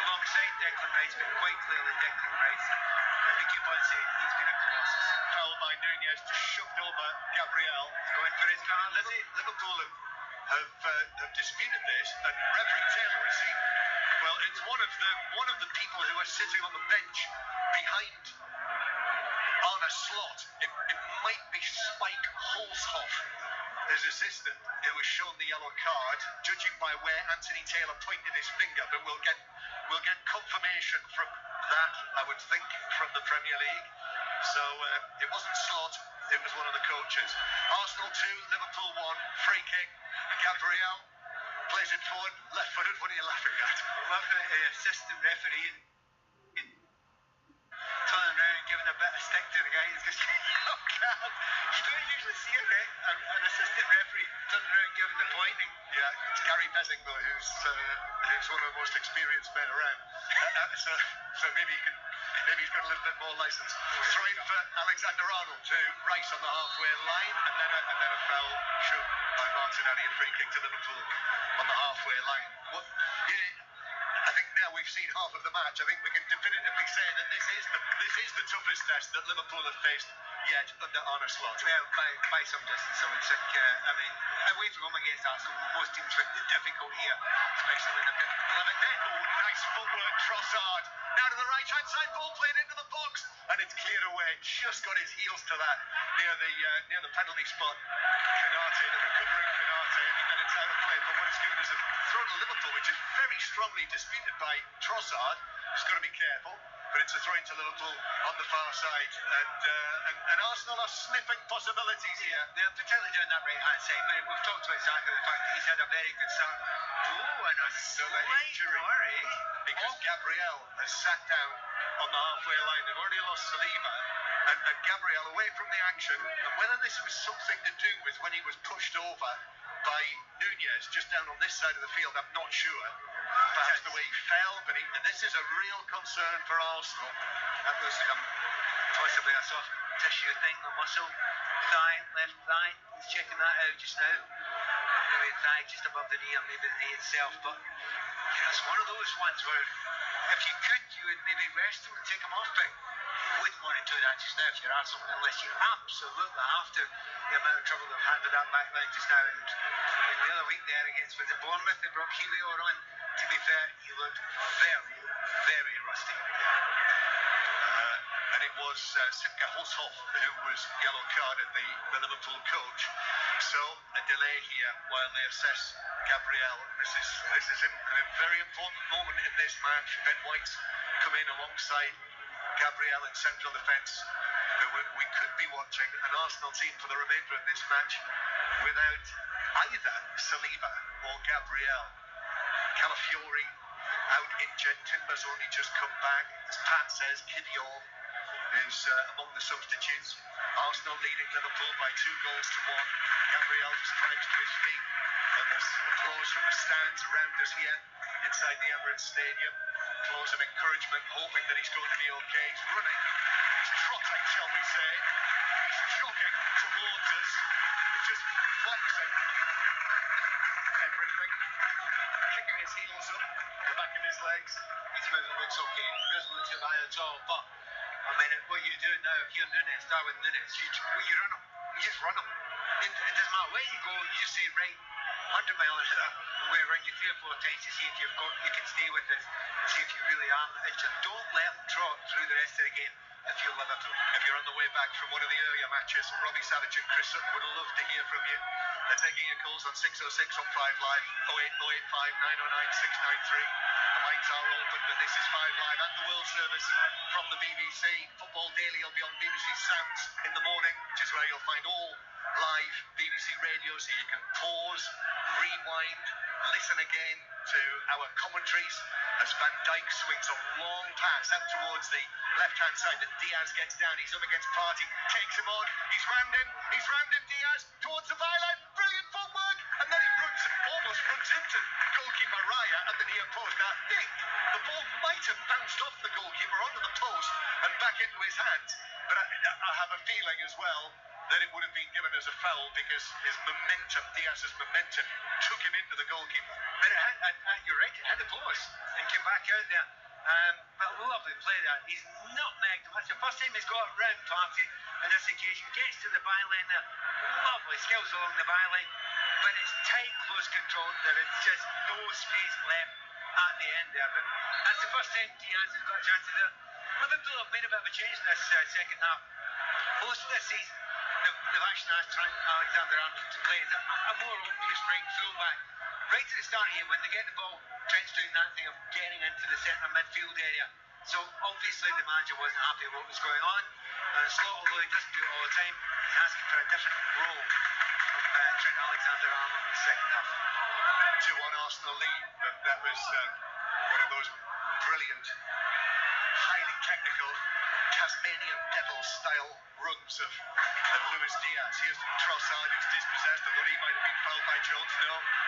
alongside Declan Rice, but quite clearly Declan Rice, as we keep on saying, he's been a colossus. Foul by Nunez, just shoved over Gabriel. Going for his car. Liverpool have disputed this, and referee Taylor has seen, well, it's one of the people who are sitting on the bench behind on a slot. It might be Spike Holzhoff, his assistant, who was shown the yellow card, judging by where Anthony Taylor pointed his finger. But we'll get confirmation from that, I would think, from the Premier League. So it wasn't Slot, it was one of the coaches. Arsenal 2, Liverpool 1, free kick. Gabriel plays it forward, left-footed. What are you laughing at? I love the assistant referee turning around and giving a bit of stick to the guy who's just yellow card. You don't usually see an assistant referee turning around and giving the pointing. Yeah, it's Gary Bessington, who's one of the most experienced men around. So maybe he's got a little bit more license. Throw in for Alexander-Arnold to Rice on the halfway line, and then a foul shown by Martinelli, a free kick to Liverpool on the halfway line. I think now we've seen half of the match, I think we can definitively say that this is the toughest test that Liverpool have faced yet under Arne Slot. Well, by some distance, I would think. I mean, away from home against Arsenal, most teams find it difficult here, especially when they've got 11 men. Oh, nice footwork, Trossard. Now to the right-hand side, ball played into the box, and it's cleared away. Just got his heels to that near the penalty spot. Canate, the recovering Canate, and then it's out of play for what it's given as a throw to Liverpool, which is very strongly disputed by Trossard. He's got to be careful, but it's a throw into Liverpool on the far side, and Arsenal are sniffing possibilities here. They're particularly down that right-hand side. We've talked about exactly the fact that he's had a very good start. Oh, and a slight injury. Because Gabriel has sat down on the halfway line. They've already lost Saliba, and Gabriel away from the action. And whether this was something to do with when he was pushed over by Nunez just down on this side of the field, I'm not sure. Perhaps the way he fell, but this is a real concern for Arsenal. That was possibly a soft tissue thing, the muscle, thigh, left thigh. He's checking that out just now. Maybe thigh just above the knee, or maybe the knee itself. But it's one of those ones where if you could, you would maybe rest him and take him off, but you wouldn't want to do that just now if you're Arsenal, unless you absolutely have to. The amount of trouble they've had with that back line just now. And the other week there against with the Bournemouth, they brought Kiwior on. To be fair, he looked very, very rusty. And it was Sipke Hulshoff who was yellow carded, the Liverpool coach. So a delay here while they assess Gabriel. This is a very important moment in this match. Ben White's come in alongside Gabriel in central defence. We could be watching an Arsenal team for the remainder of this match without either Saliba or Gabriel. Calafiori out injured. Timber's only just come back. As Pat says, Kiwior is among the substitutes. Arsenal leading Liverpool by 2-1. Gabriel just climbs to his feet, and there's applause from the stands around us here inside the Emirates Stadium. Applause of encouragement, hoping that he's going to be okay. He's running, he's trotting, shall we say. He's jogging towards us. He's just flexing everything, kicking his heels up, the back of his legs. His movement looks okay. Doesn't look too bad at all, but I mean, what you do now, if you're Nunez, Darwin Nunez, you run him. You just run him. It doesn't matter where you go, you just say, right, 100 mile an hour, and we run you 3 or 4 times to see if you can stay with this, see if you really are. Don't let him trot through the rest of the game if you're Liverpool. If you're on the way back from one of the earlier matches, Robbie Savage and Chris Sutton would love to hear from you. They're taking your calls on 606 on 5 Live, 08085 909 693. The lines are open, but this is 5 Live and the World Service from the BBC. Football Daily will be on BBC Sounds in the morning, which is where you'll find all live BBC radio, so you can pause, rewind, listen again to our commentaries as Van Dijk swings a long pass out towards the left-hand side that Diaz gets down. He's up against Partey, takes him on, he's round him, Diaz towards the byline, brilliant footwork, and then he almost runs into goalkeeper Raya at the near post. Now, I think the ball might have bounced off the goalkeeper onto the post and back into his hands, but I have a feeling as well that it would have been given as a foul because Diaz's momentum took him into the goalkeeper. But you're right, it had the post and came back out there. But lovely play there. He's nutmegged him. That's the first time he's got round Partey on this occasion. Gets to the byline there. Lovely skills along the byline. But it's tight, close control. There is just no space left at the end there. But that's the first time Diaz has got a chance to do it. Liverpool have made a bit of a change in this second half. Most of this season, they've actually asked Trent Alexander-Arnold to play a more obvious right fullback. Right at the start here, when they get the ball, Trent's doing that thing of getting into the centre midfield area. So obviously the manager wasn't happy with what was going on. And Slot, although he doesn't do it all the time, he's asking for a different role from Trent Alexander-Arnold in the second half. 2-1 Arsenal lead, but that was one of those brilliant, highly technical Tasmanian Devil-style runs of Luis Diaz. Here's Trossard, who's dispossessed, although he might have been fouled by Jones.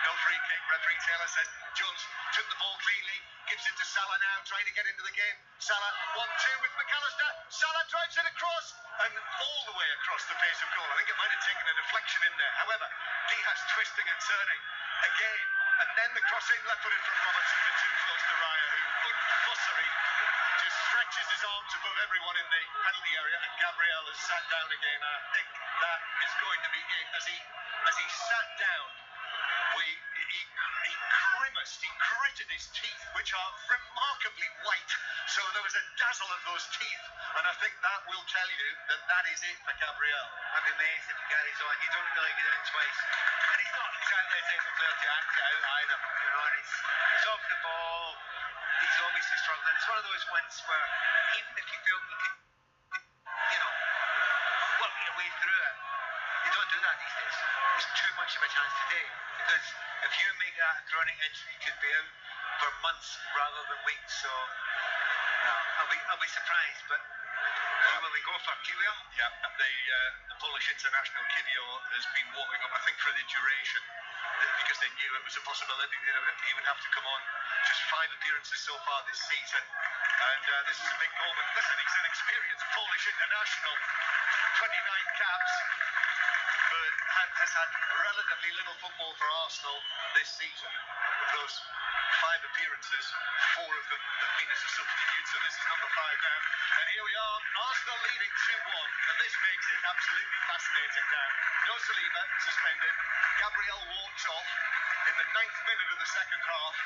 No free kick. Referee Taylor says Jones took the ball cleanly, gives it to Salah now, trying to get into the game. Salah 1-2 with McAllister. Salah drives it across, and all the way across the face of goal. I think it might have taken a deflection in there. However, Diaz twisting and turning again. And then the crossing left-footed from Robertson, but too close to Raya, who Gabriel has sat down again. I think that is going to be it. As he sat down, he grimaced, he gritted his teeth, which are remarkably white. So there was a dazzle of those teeth, and I think that will tell you that is it for Gabriel. I'd be amazed if he carries on. You don't really get it twice. And he's not exactly a type of player to act it out either. You know, and he's off the ball. He's obviously struggling. It's one of those ones where even if you felt you could, you know, work your way through it, you don't do that these days. There's too much of a chance today. Because if you make that a chronic injury, you could be out for months rather than weeks. So, no, I'll be surprised, but who will they go for? Kiwior? Yeah, the Polish international Kiwior has been warming up, I think, for the duration, because they knew it was a possibility that he would have to come on. Just 5 appearances so far this season, and this is a big moment. Listen, he's an experienced Polish international, 29 caps, but has had relatively little football for Arsenal this season. Of those 5 appearances, 4 of them have been as a substitute, so this is number 5 now. And here we are, Arsenal leading 2-1, and this makes it absolutely fascinating now. No Saliba suspended. Gabriel walks off in the 9th minute of the second half.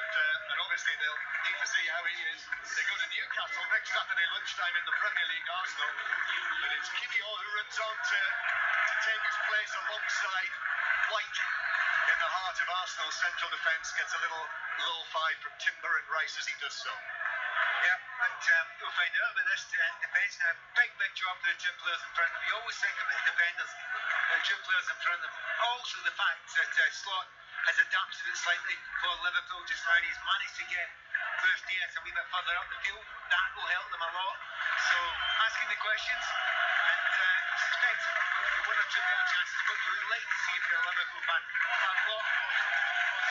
And obviously they'll need to see how he is. They go to Newcastle next Saturday lunchtime in the Premier League, Arsenal. But it's Kiwior who runs on to take his place alongside White in the heart of Arsenal's central defence. Gets a little low five from Timber and Rice as he does so. Yeah, but we'll find out about this defence now. Big job for the 2 players in front of them. You always think about the defenders, the 2 players in front of them. Also the fact that Slot has adapted it slightly for Liverpool just now. He's managed to get Luis Diaz a wee bit further up the field. That will help them a lot. So asking the questions and suspecting 1 or 2 better chances, but you would like to see if you're a Liverpool fan a lot more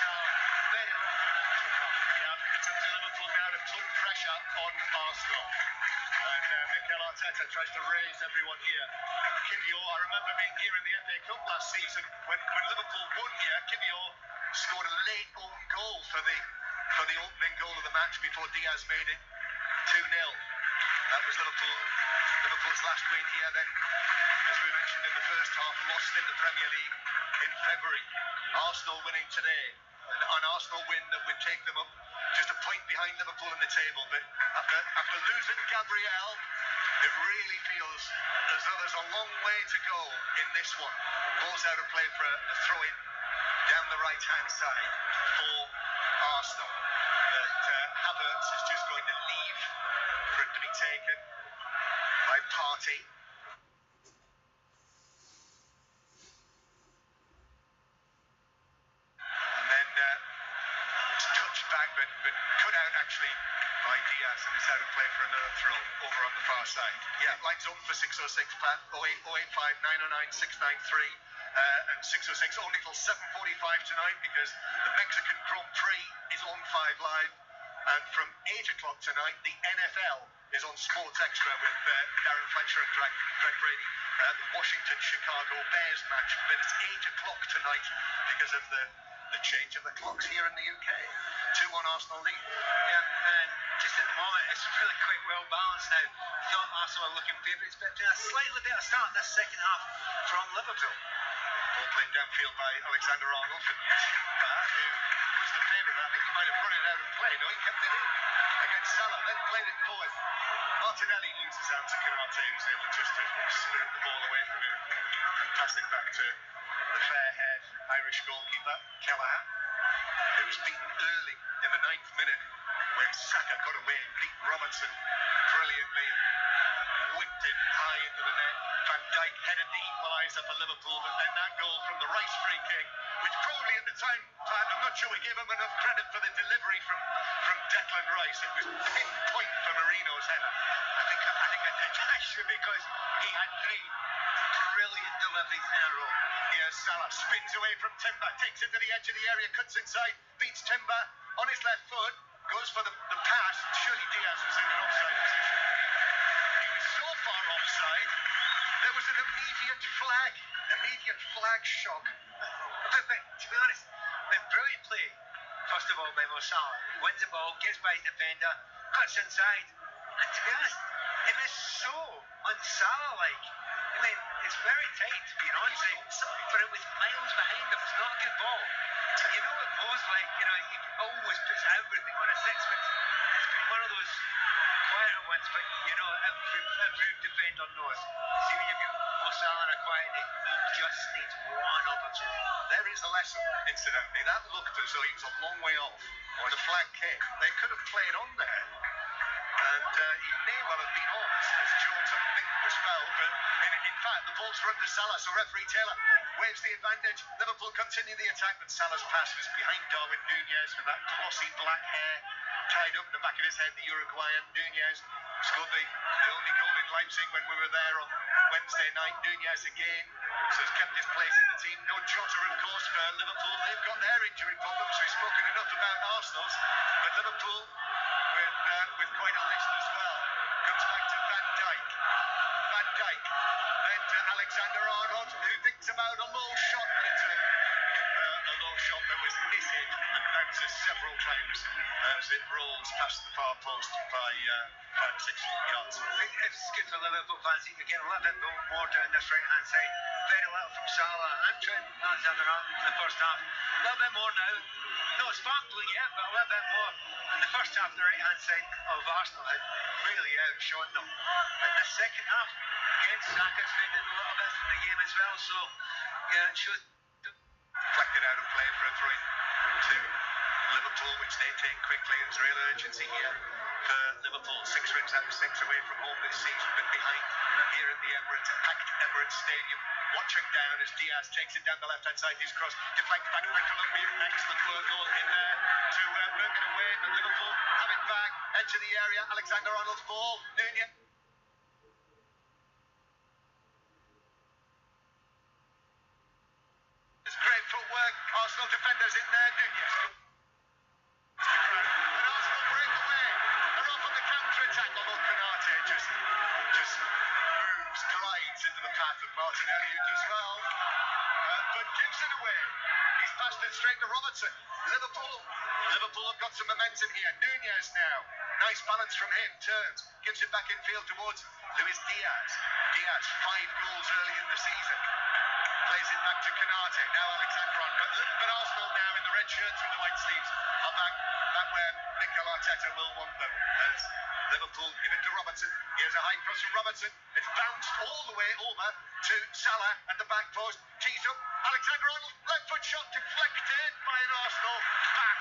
from very little so far. Yeah, it's up to Liverpool now to put pressure on Arsenal. And Mikel Arteta tries to raise everyone here. Kiwior, I remember being here in the FA Cup last season when Liverpool won here. Kiwior scored a late own goal for the opening goal of the match before Diaz made it 2-0. That was Liverpool's last win here then, as we mentioned in the first half, lost in the Premier League in February. Arsenal winning today, an Arsenal win that would take them up just a point behind Liverpool in the table. But after losing Gabriel, it really feels as though there's a long way to go in this one. Ball's out of play for a throw-in down the right-hand side for Arsenal. That Havertz is just going to leave for it to be taken by Partey. And then it's touched back, but cut out actually by Diaz, and it's out of play for another throw over on the far side. Yeah, lines open for 606, Pat. 085 909 693. And 606 only till 7:45 tonight, because the Mexican Grand Prix is on 5 Live, and from 8 o'clock tonight the NFL is on Sports Extra with Darren Fletcher and Greg Brady. The Washington-Chicago Bears match, but it's 8 o'clock tonight because of the change of the clocks here in the UK. 2-1 Arsenal lead. Yeah, and just at the moment it's really quite well balanced now. I thought Arsenal were looking favourites, but a slightly better start this second half from Liverpool. Ball played downfield by Alexander-Arnold for Timber, who was the favourite. I think he might have run it out of play. No, he kept it in against Salah, then played it forward. Martinelli loses out to Karate, who's able just to spirit the ball away from him and pass it back to the fair-haired Irish goalkeeper, Callahan, who was beaten early in the 9th minute when Saka got away and beat Robertson brilliantly and whipped it high into the net. Van Dijk headed the equaliser for Liverpool, but then that goal from the Rice free kick, which probably at the time, I'm not sure we gave him enough credit for the delivery from Declan Rice. It was pinpoint for Marino's header. I think I did actually, because he had 3 brilliant deliveries in a row. Here's Salah, spins away from Timber, takes it to the edge of the area, cuts inside, beats Timber on his left foot, goes for the pass. Surely Diaz was in an offside position. He was so far offside, there was an immediate flag shock. But to be honest, brilliant play, first of all, by Mo Salah. He wins the ball, gets by his defender, cuts inside, and to be honest, It was so un-Salah-like. I mean, it's very tight, to be honest, but it was miles behind him. It's not a good ball. And you know what Mo's like, you know, he always puts everything on a six, but it's been one of those quieter ones, but you know, every defender knows. See, when you've got Mo Salah in a quiet day, he just needs one opportunity. There is a lesson, incidentally. That looked as though he was a long way off on the flag kick. They could have played on there. And he may well have been on as Jones, I think, was fouled. But in fact, the ball's run to Salah, so referee Taylor waves the advantage. Liverpool continue the attack, but Salah's pass was behind Darwin Nunez with that glossy black hair tied up in the back of his head, the Uruguayan. Nunez scored the only goal in Leipzig when we were there on Wednesday night. Nunez again, so he's kept his place in the team. No Jota, of course, for Liverpool. They've got their injury problems. We've spoken enough about Arsenal's, but Liverpool with quite a list as well. Comes back to Van Dijk. Van Dijk. Then to Alexander-Arnold, who thinks about a low shot, but it's a low shot that was missed and bounces several times as it rolls past the far post by 5-6 yards. I think it's good for Liverpool fans. You can get a little bit more down this right-hand side. Very little from Salah and Trent Alexander-Arnold in the first half. A little bit more now. Not sparkling yet, but a little bit more. In the first half, the right-hand side of Arsenal had really outshone them. But in the second half, again, Saka's faded a little bit from the game as well. So, yeah, it shows. Deflected out of play for a throw to Liverpool, which they take quickly. There's real urgency here for Liverpool. 6 wins out of 6 away from home this season, but behind here at the Emirates, packed Emirates Stadium. Watching down as Diaz takes it down the left-hand side. His cross deflected back by Colombia. Excellent work all in there to work it away, but Liverpool have it back. Edge of the area. Alexander-Arnold's ball. Nunez. It's great footwork. Arsenal defenders in there. Nunez. And Arsenal break away. They're off on the counter-attack. Although Konate just moves, glides into the path of Martinelli, who does well, but gives it away. He's passed it straight to Robertson. Liverpool have got some momentum here. Nunez now. Nice balance from him. Turns. Gives it back in field towards Luis Diaz. Diaz, 5 goals early in the season. Plays it back to Konate. Now Alexander-Arnold. But Arsenal now in the red shirts with the white sleeves are back where Mikel Arteta will want them. As Liverpool give it to Robertson. Here's a high cross from Robertson. It's bounced all the way over to Salah at the back post. Tees up. Alexander-Arnold, left foot shot deflected by an Arsenal back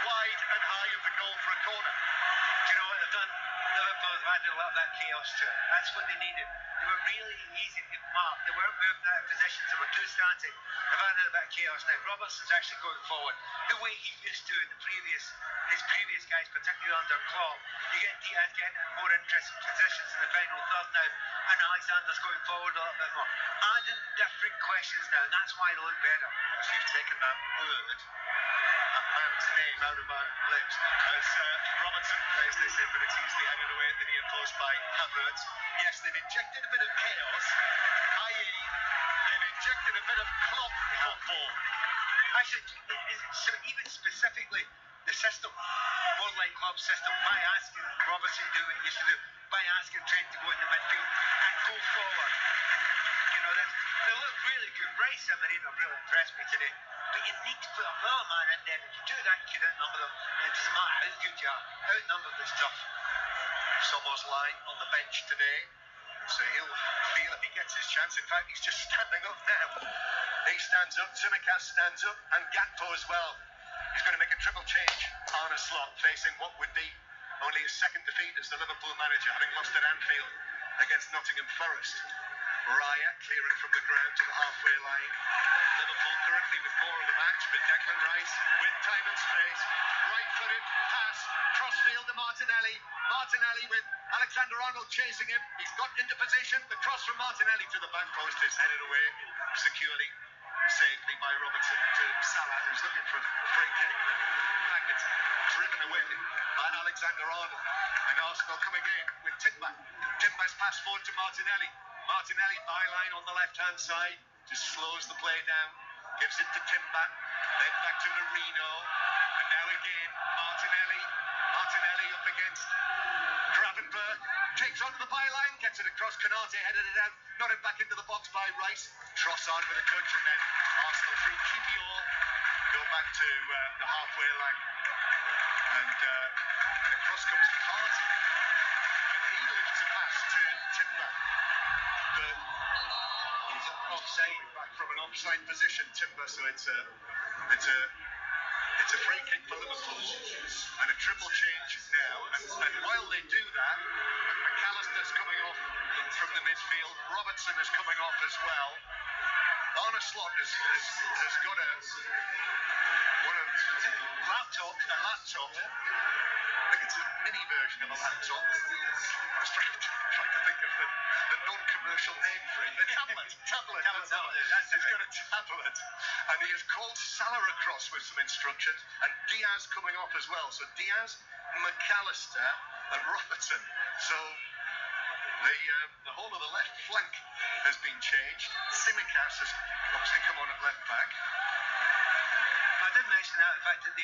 wide and high of the goal for a corner. Do you know what they've done? Liverpool have added a lot of that chaos to it. That's what they needed. They were really easy to mark. They weren't moving out of positions. They were too static. They've added a bit of chaos now. Robertson's actually going forward the way he used to in his previous guys, particularly under Klopp. You get Diaz getting in more interesting positions in the final third now, and Alexander's going forward a little bit more. Adding different questions now, and that's why they look better. If you've taken that word, that man's name out of my lips, as Robertson plays this in, but it's easily headed away at the near post by Havertz. Yes, they've injected a bit of chaos, i.e. they've injected a bit of Klopp football. Actually, so even specifically the system, more like Klopp's system, by asking Robertson to do what he used to do, by asking Trent to go in the midfield and go forward. You know, they look really good. Rice and Marino really impressed me today. But you need to put another man in there. If you do that, you can outnumber them. And it doesn't matter how good you are. Outnumbered is tough. Somo's line on the bench today, so he'll feel if he gets his chance. In fact, he's just standing up now. He stands up, Tsimikas stands up, and Gakpo as well. He's going to make a triple change on a slot, facing what would be only his second defeat as the Liverpool manager, having lost at Anfield against Nottingham Forest. Raya clearing from the ground to the halfway line. Liverpool currently with more of the match, but Declan Rice with time and space. Right-footed pass, crossfield to Martinelli. Martinelli with Alexander-Arnold chasing him. He's got into position. The cross from Martinelli to the back post is headed away securely, safely by Robertson to Salah, who's looking for a free kick. In fact, it's driven away by Alexander-Arnold. And Arsenal come again with Timber. Timber's pass forward to Martinelli. Martinelli byline on the left-hand side, just slows the play down, gives it to Timber, then back to Marino, and now again Martinelli up against Gravenberg, takes Flicks onto the byline, gets it across. Canate headed it out, not it back into the box by Rice. Trossard with a touch, and then Arsenal through Kipior go back to the halfway line. And across comes Partey. And he lifts a pass to Timber. But he's offside, back from an offside position, Timber, so it's a free kick for Liverpool and a triple change now. And while they do that, McAllister's coming off from the midfield. Robertson is coming off as well. Arne Slot has got a laptop. I think it's a mini version of a laptop. I was trying to think of the non-commercial name for it. The tablet. He's got a tablet. And he has called Salah across with some instructions. And Diaz coming off as well. So Diaz, McAllister and Robertson. So the whole of the left flank has been changed. Tsimikas has obviously come on at left back. I did mention that, the fact that they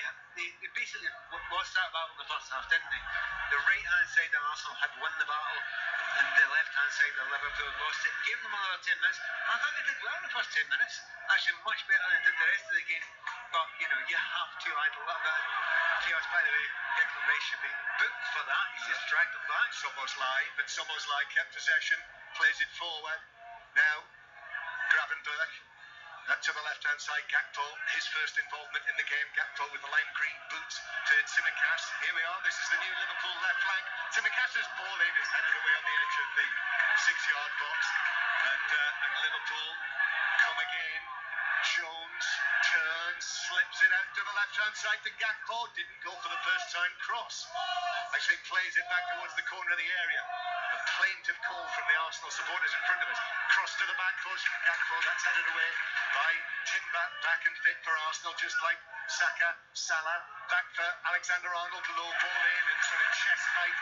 basically lost that battle in the first half, didn't they? The right-hand side of Arsenal had won the battle, and the left-hand side of Liverpool lost it. Gave them another 10 minutes. I thought they did well in the first 10 minutes. Actually, much better than they did the rest of the game. But, you know, you have to add a little bit of chaos. By the way, Declan Rice should be booked for that. He's just dragged them back. Szoboszlai kept possession, plays it forward. Now, Gravenberch. To the left-hand side, Gakpo, his first involvement in the game. Gakpo with the lime green boots to Tsimikas. Here we are, this is the new Liverpool left flank. Tsimakas's ball in is headed away on the edge of the 6-yard box. And Liverpool come again. Jones turns, slips it out to the left-hand side to Gakpo. Didn't go for the first-time cross. Actually plays it back towards the corner of the area. A plaintive call from the Arsenal supporters in front of us. Cross to the back post from Gakpo. That's headed away by Timber. Back and fit for Arsenal, just like Saka, Salah. Back for Alexander-Arnold. Low ball in and sort of chest height.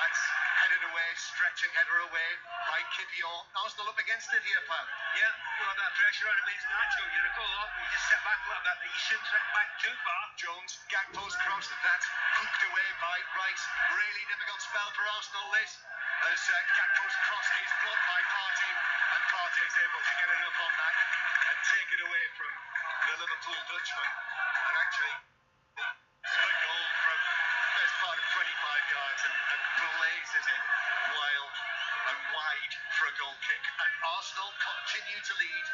That's headed away, stretching header away by Kipior. Arsenal up against it here, Pat. Yeah, well, that pressure on him is natural. You're a goal up, you just sit back a little bit, but you shouldn't sit back too far. Jones, Gakpo's cross, that's hooked away by Rice. Really difficult spell for Arsenal, this. As Gakpo's cross is blocked by Partey, and Partey is able to get it up on that and take it away from the Liverpool Dutchman. And actually, a goal from the best part of 25 yards and blazes it wild and wide for a goal kick. And Arsenal continue to lead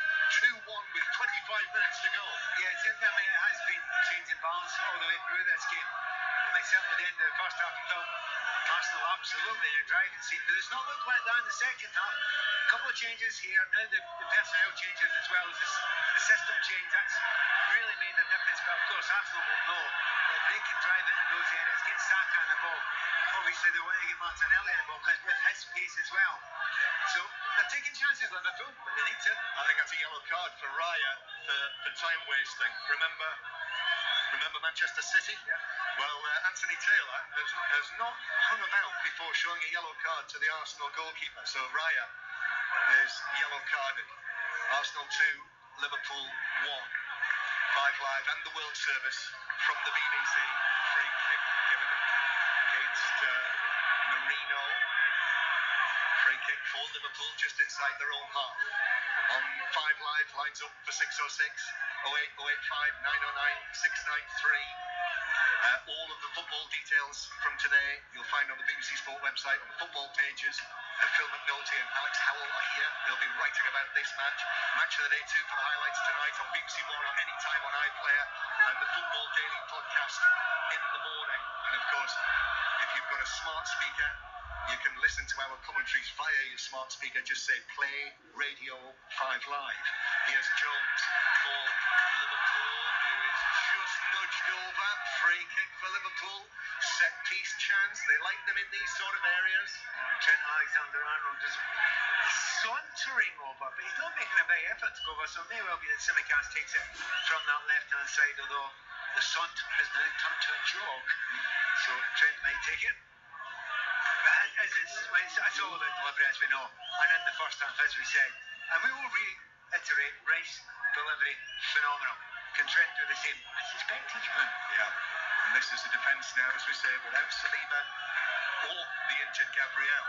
2-1 with 25 minutes to go. Yeah, it has been changing balance all the way through this game. And they certainly at the end of the first half and thought Arsenal absolutely in a driving seat, but it's not looked like that in the second half. A couple of changes here, now the personnel changes as well as the system change, that's really made a difference. But of course Arsenal will know that they can drive into those areas, get Saka on the ball. Obviously they want to get Martinelli on the ball with his pace as well. So they're taking chances, Liverpool, but they need to. I think that's a yellow card for Raya for time wasting. Remember Manchester City? Yeah. Well, Anthony Taylor has not hung about before showing a yellow card to the Arsenal goalkeeper. So Raya is yellow carded. Arsenal 2, Liverpool 1. 5 Live and the World Service from the BBC. Free kick given against Marino. Free kick for Liverpool just inside their own half. On 5 Live, lines up for 606, 08, 085, 909, 693. All of the football details from today you'll find on the BBC Sport website, on the football pages. Phil McNulty and Alex Howell are here. They'll be writing about this match. Match of the day 2 for the highlights tonight on BBC One or any time on iPlayer, and the Football Daily podcast in the morning. And of course, if you've got a smart speaker, you can listen to our commentaries via your smart speaker. Just say play Radio 5 Live. Here's Jones for Liverpool, who is just nudged over. Free kick for Liverpool. Set piece chance. They like them in these sort of areas. Trent Alexander-Arnold is sauntering over, but he's not making a big effort to go over, so it may well be that Tsimikas takes it from that left-hand side, although the saunter has now turned to a jog. So Trent might take it. It's all about delivery, as we know. And in the first half, as we said, and we will reiterate, Rice delivery phenomenal. Can Trent do the same? I suspect he can. Yeah. And this is the defence now, as we say, without Saliba or the injured Gabriel.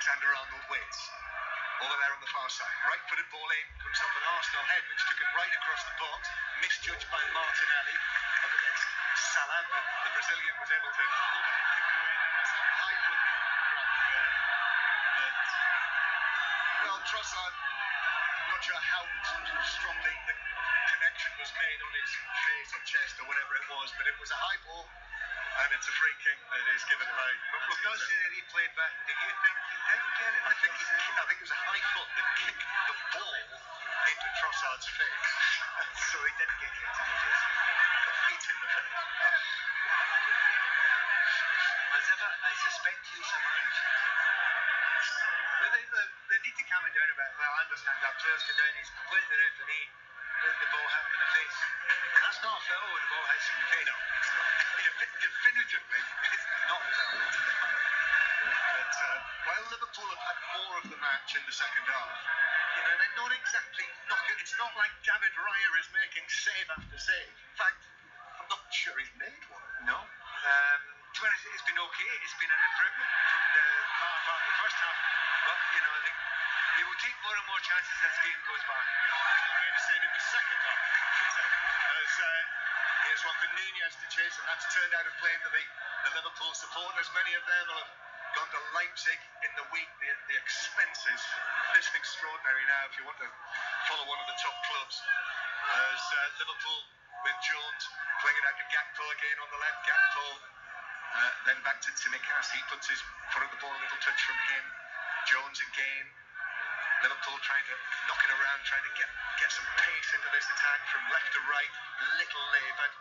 Alexander-Arnold waits. Over there on the far side. Right-footed ball in. Comes off an Arsenal head, which took it right across the box. Misjudged by Martinelli. Up against Salah, but the Brazilian was able to overhead kick it away. And then there's a high foot kick from Gravenberch. Well, Trossard, I'm not sure how strongly the connection was made on his face or chest or whatever it was, but it was a high ball. And it's a free kick that is given by. We've not seen a replay, but do you think he did get it? I think it was a high foot that kicked the ball into Trossard's face. So he didn't get hit in the face. Got hit in the face. As ever, I suspect you sometimes. But they need to calm it down a bit. Well, I understand that players go down, he's completely the referee. The ball hit him in the face. And that's not a foul when the ball hits him in the face. No, it's not. Definitively, it's not a foul. But while Liverpool have had more of the match in the second half, you know, they're not exactly knocking. It's not like David Raya is making save after save. In fact, I'm not sure he's made one. No. To be honest, it's been okay. It's been an improvement from the latter part of the first half. But, you know, I think he will take more and more chances as the game goes by. He's not made a save in the second half. As here's one for Nunez to chase, and that's turned out of play to the Liverpool supporters. Many of them will have gone to Leipzig in the week. The expenses is extraordinary now if you want to follow one of the top clubs. As Liverpool with Jones playing it out to Gakpo again on the left. Gakpo then back to Tsimikas. He puts his foot on the ball, a little touch from him. Jones again. Liverpool trying to knock it around, trying to get some pace into this attack from left to right. Little laboured.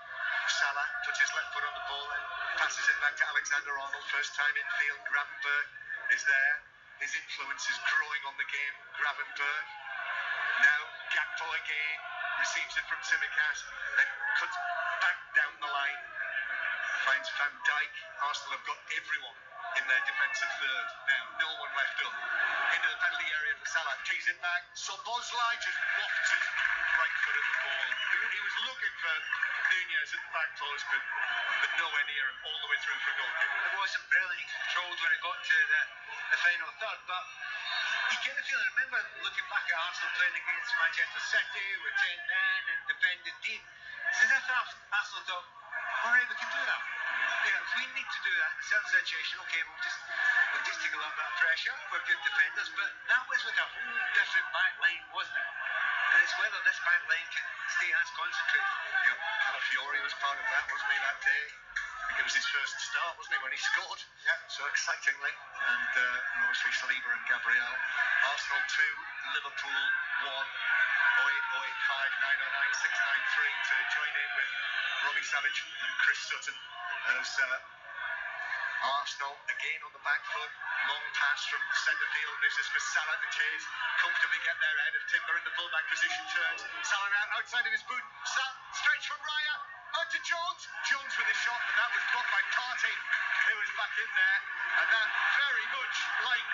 Salah puts his left foot on the ball and passes it back to Alexander-Arnold. First time in field. Gravenberch is there. His influence is growing on the game. Gravenberch. Now Gakpo again. Receives it from Tsimikas. Then cuts back down the line. Finds Van Dijk. Arsenal have got everyone in their defensive third now. No one left up. Into the penalty area for Salah. Tees it back. Szoboszlai just wafted right foot at the ball. He was looking for Nunez at the back post, but nowhere near him, all the way through for a goal kick. It wasn't brilliantly controlled when it got to the final third, but you get the feeling, remember looking back at Arsenal playing against Manchester City with 10 men and defending deep, it's as if Arsenal thought, alright, we can do that. You know, if we need to do that in a certain situation, okay, we'll just take a little bit of pressure. We're good defenders, but that was with a whole different back line, wasn't it? And it's whether this back line can stay as concentrated. Yep, Calafiori was part of that, wasn't he, that day? I think it was his first start, wasn't it, when he scored? Yeah. So excitingly. And obviously Saliba and Gabriel. Arsenal 2, Liverpool 1. 08, 08, 5, 909, 693 to join in with Robbie Savage and Chris Sutton as Arsenal again on the back foot. Long pass from centre field. This is for Salah to chase. Comfortably get there ahead of Timber in the fullback position. Turns. Salah out outside of his boot. Stretch from Raya. Out to Jones. Jones with his shot, but that was blocked by Partey, who was back in there. And that very much like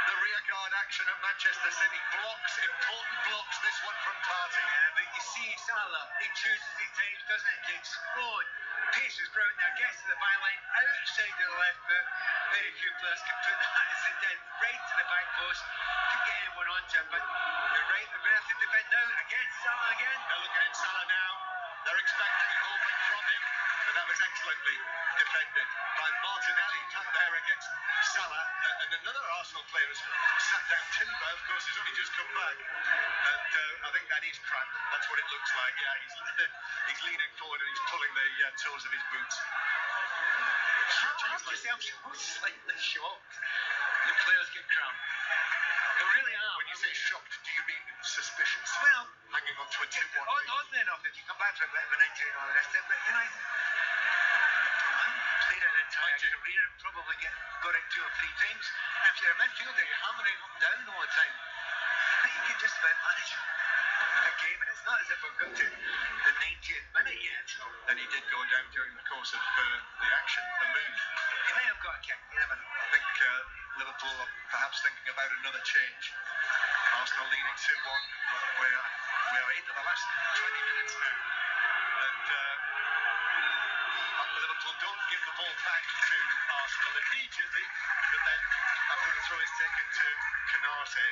the rearguard action at Manchester City. Important blocks. This one from Partey. Yeah, but you see Salah, he chooses his times, doesn't it? He explodes. Pace is brilliant there, gets to the byline, outside of the left foot. Very few players can put that as it did, right to the back post. Couldn't get anyone onto him, but you're right, they're going to have to defend now against Salah again. They're looking at Salah now. They're expecting and hoping from him, but that was excellently defended by Martinelli back there against Salah. And another Arsenal player has sat down. Timber, of course, has only just come back. And I think that is cramped. That's what it looks like. Yeah, he's leaning forward and he's pulling the toes of his boots. I'm slightly shocked when players get cramped. They really are. When you say shocked, do you mean suspicious? Well, hanging on to a 2-1 lead. Oddly enough, if you come back for a bit of an injury and all the rest of it, but you know, I'm played an entire career and probably got it 2 or 3 times. And if you're a midfielder, you're hammering up and down all the time. But you can just about manage a game, and it's not as if we've got to the 90th minute yet. And he did go down during the course of the action, the move. He may have got a kick, you never know. I think Liverpool are perhaps thinking about another change. Arsenal leading 2-1. We are into the last 20 minutes now. And Liverpool don't give the ball back to Arsenal immediately, but then after the throw is taken to Canate.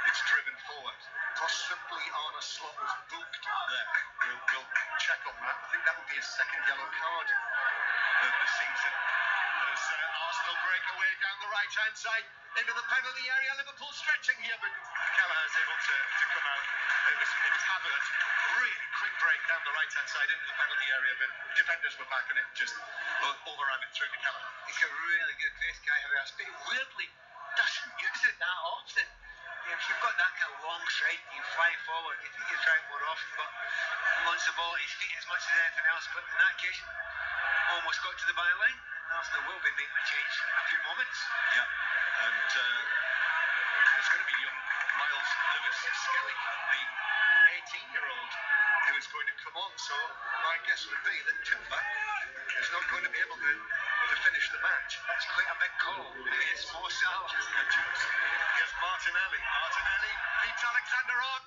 It's driven forward. Possibly on a slot was booked there. We'll check on that. I think that would be a second yellow card of the season. As Arsenal break away down the right-hand side into the penalty area. Liverpool stretching here, but Kelleher's able to come out. It was Havertz. Really quick break down the right-hand side into the penalty area, but defenders were back and it just overran it through to Kelleher. It's a really good place, Kai Havertz, but weirdly doesn't use it that often. If you've got that kind of long stride, you fly forward, you think you try it more often, but he wants the ball at his feet as much as anything else. But in that case, almost got to the byline, and Arsenal will be making a change in a few moments. Yeah, and it's going to be young Miles Lewis-Skelly, the 18-year-old who is going to come on. So my guess would be that Timber is not going to be able to finish the match. That's quite a big call. Maybe it's Mo Salah. Here's Martinelli. Martinelli beats Alexander on.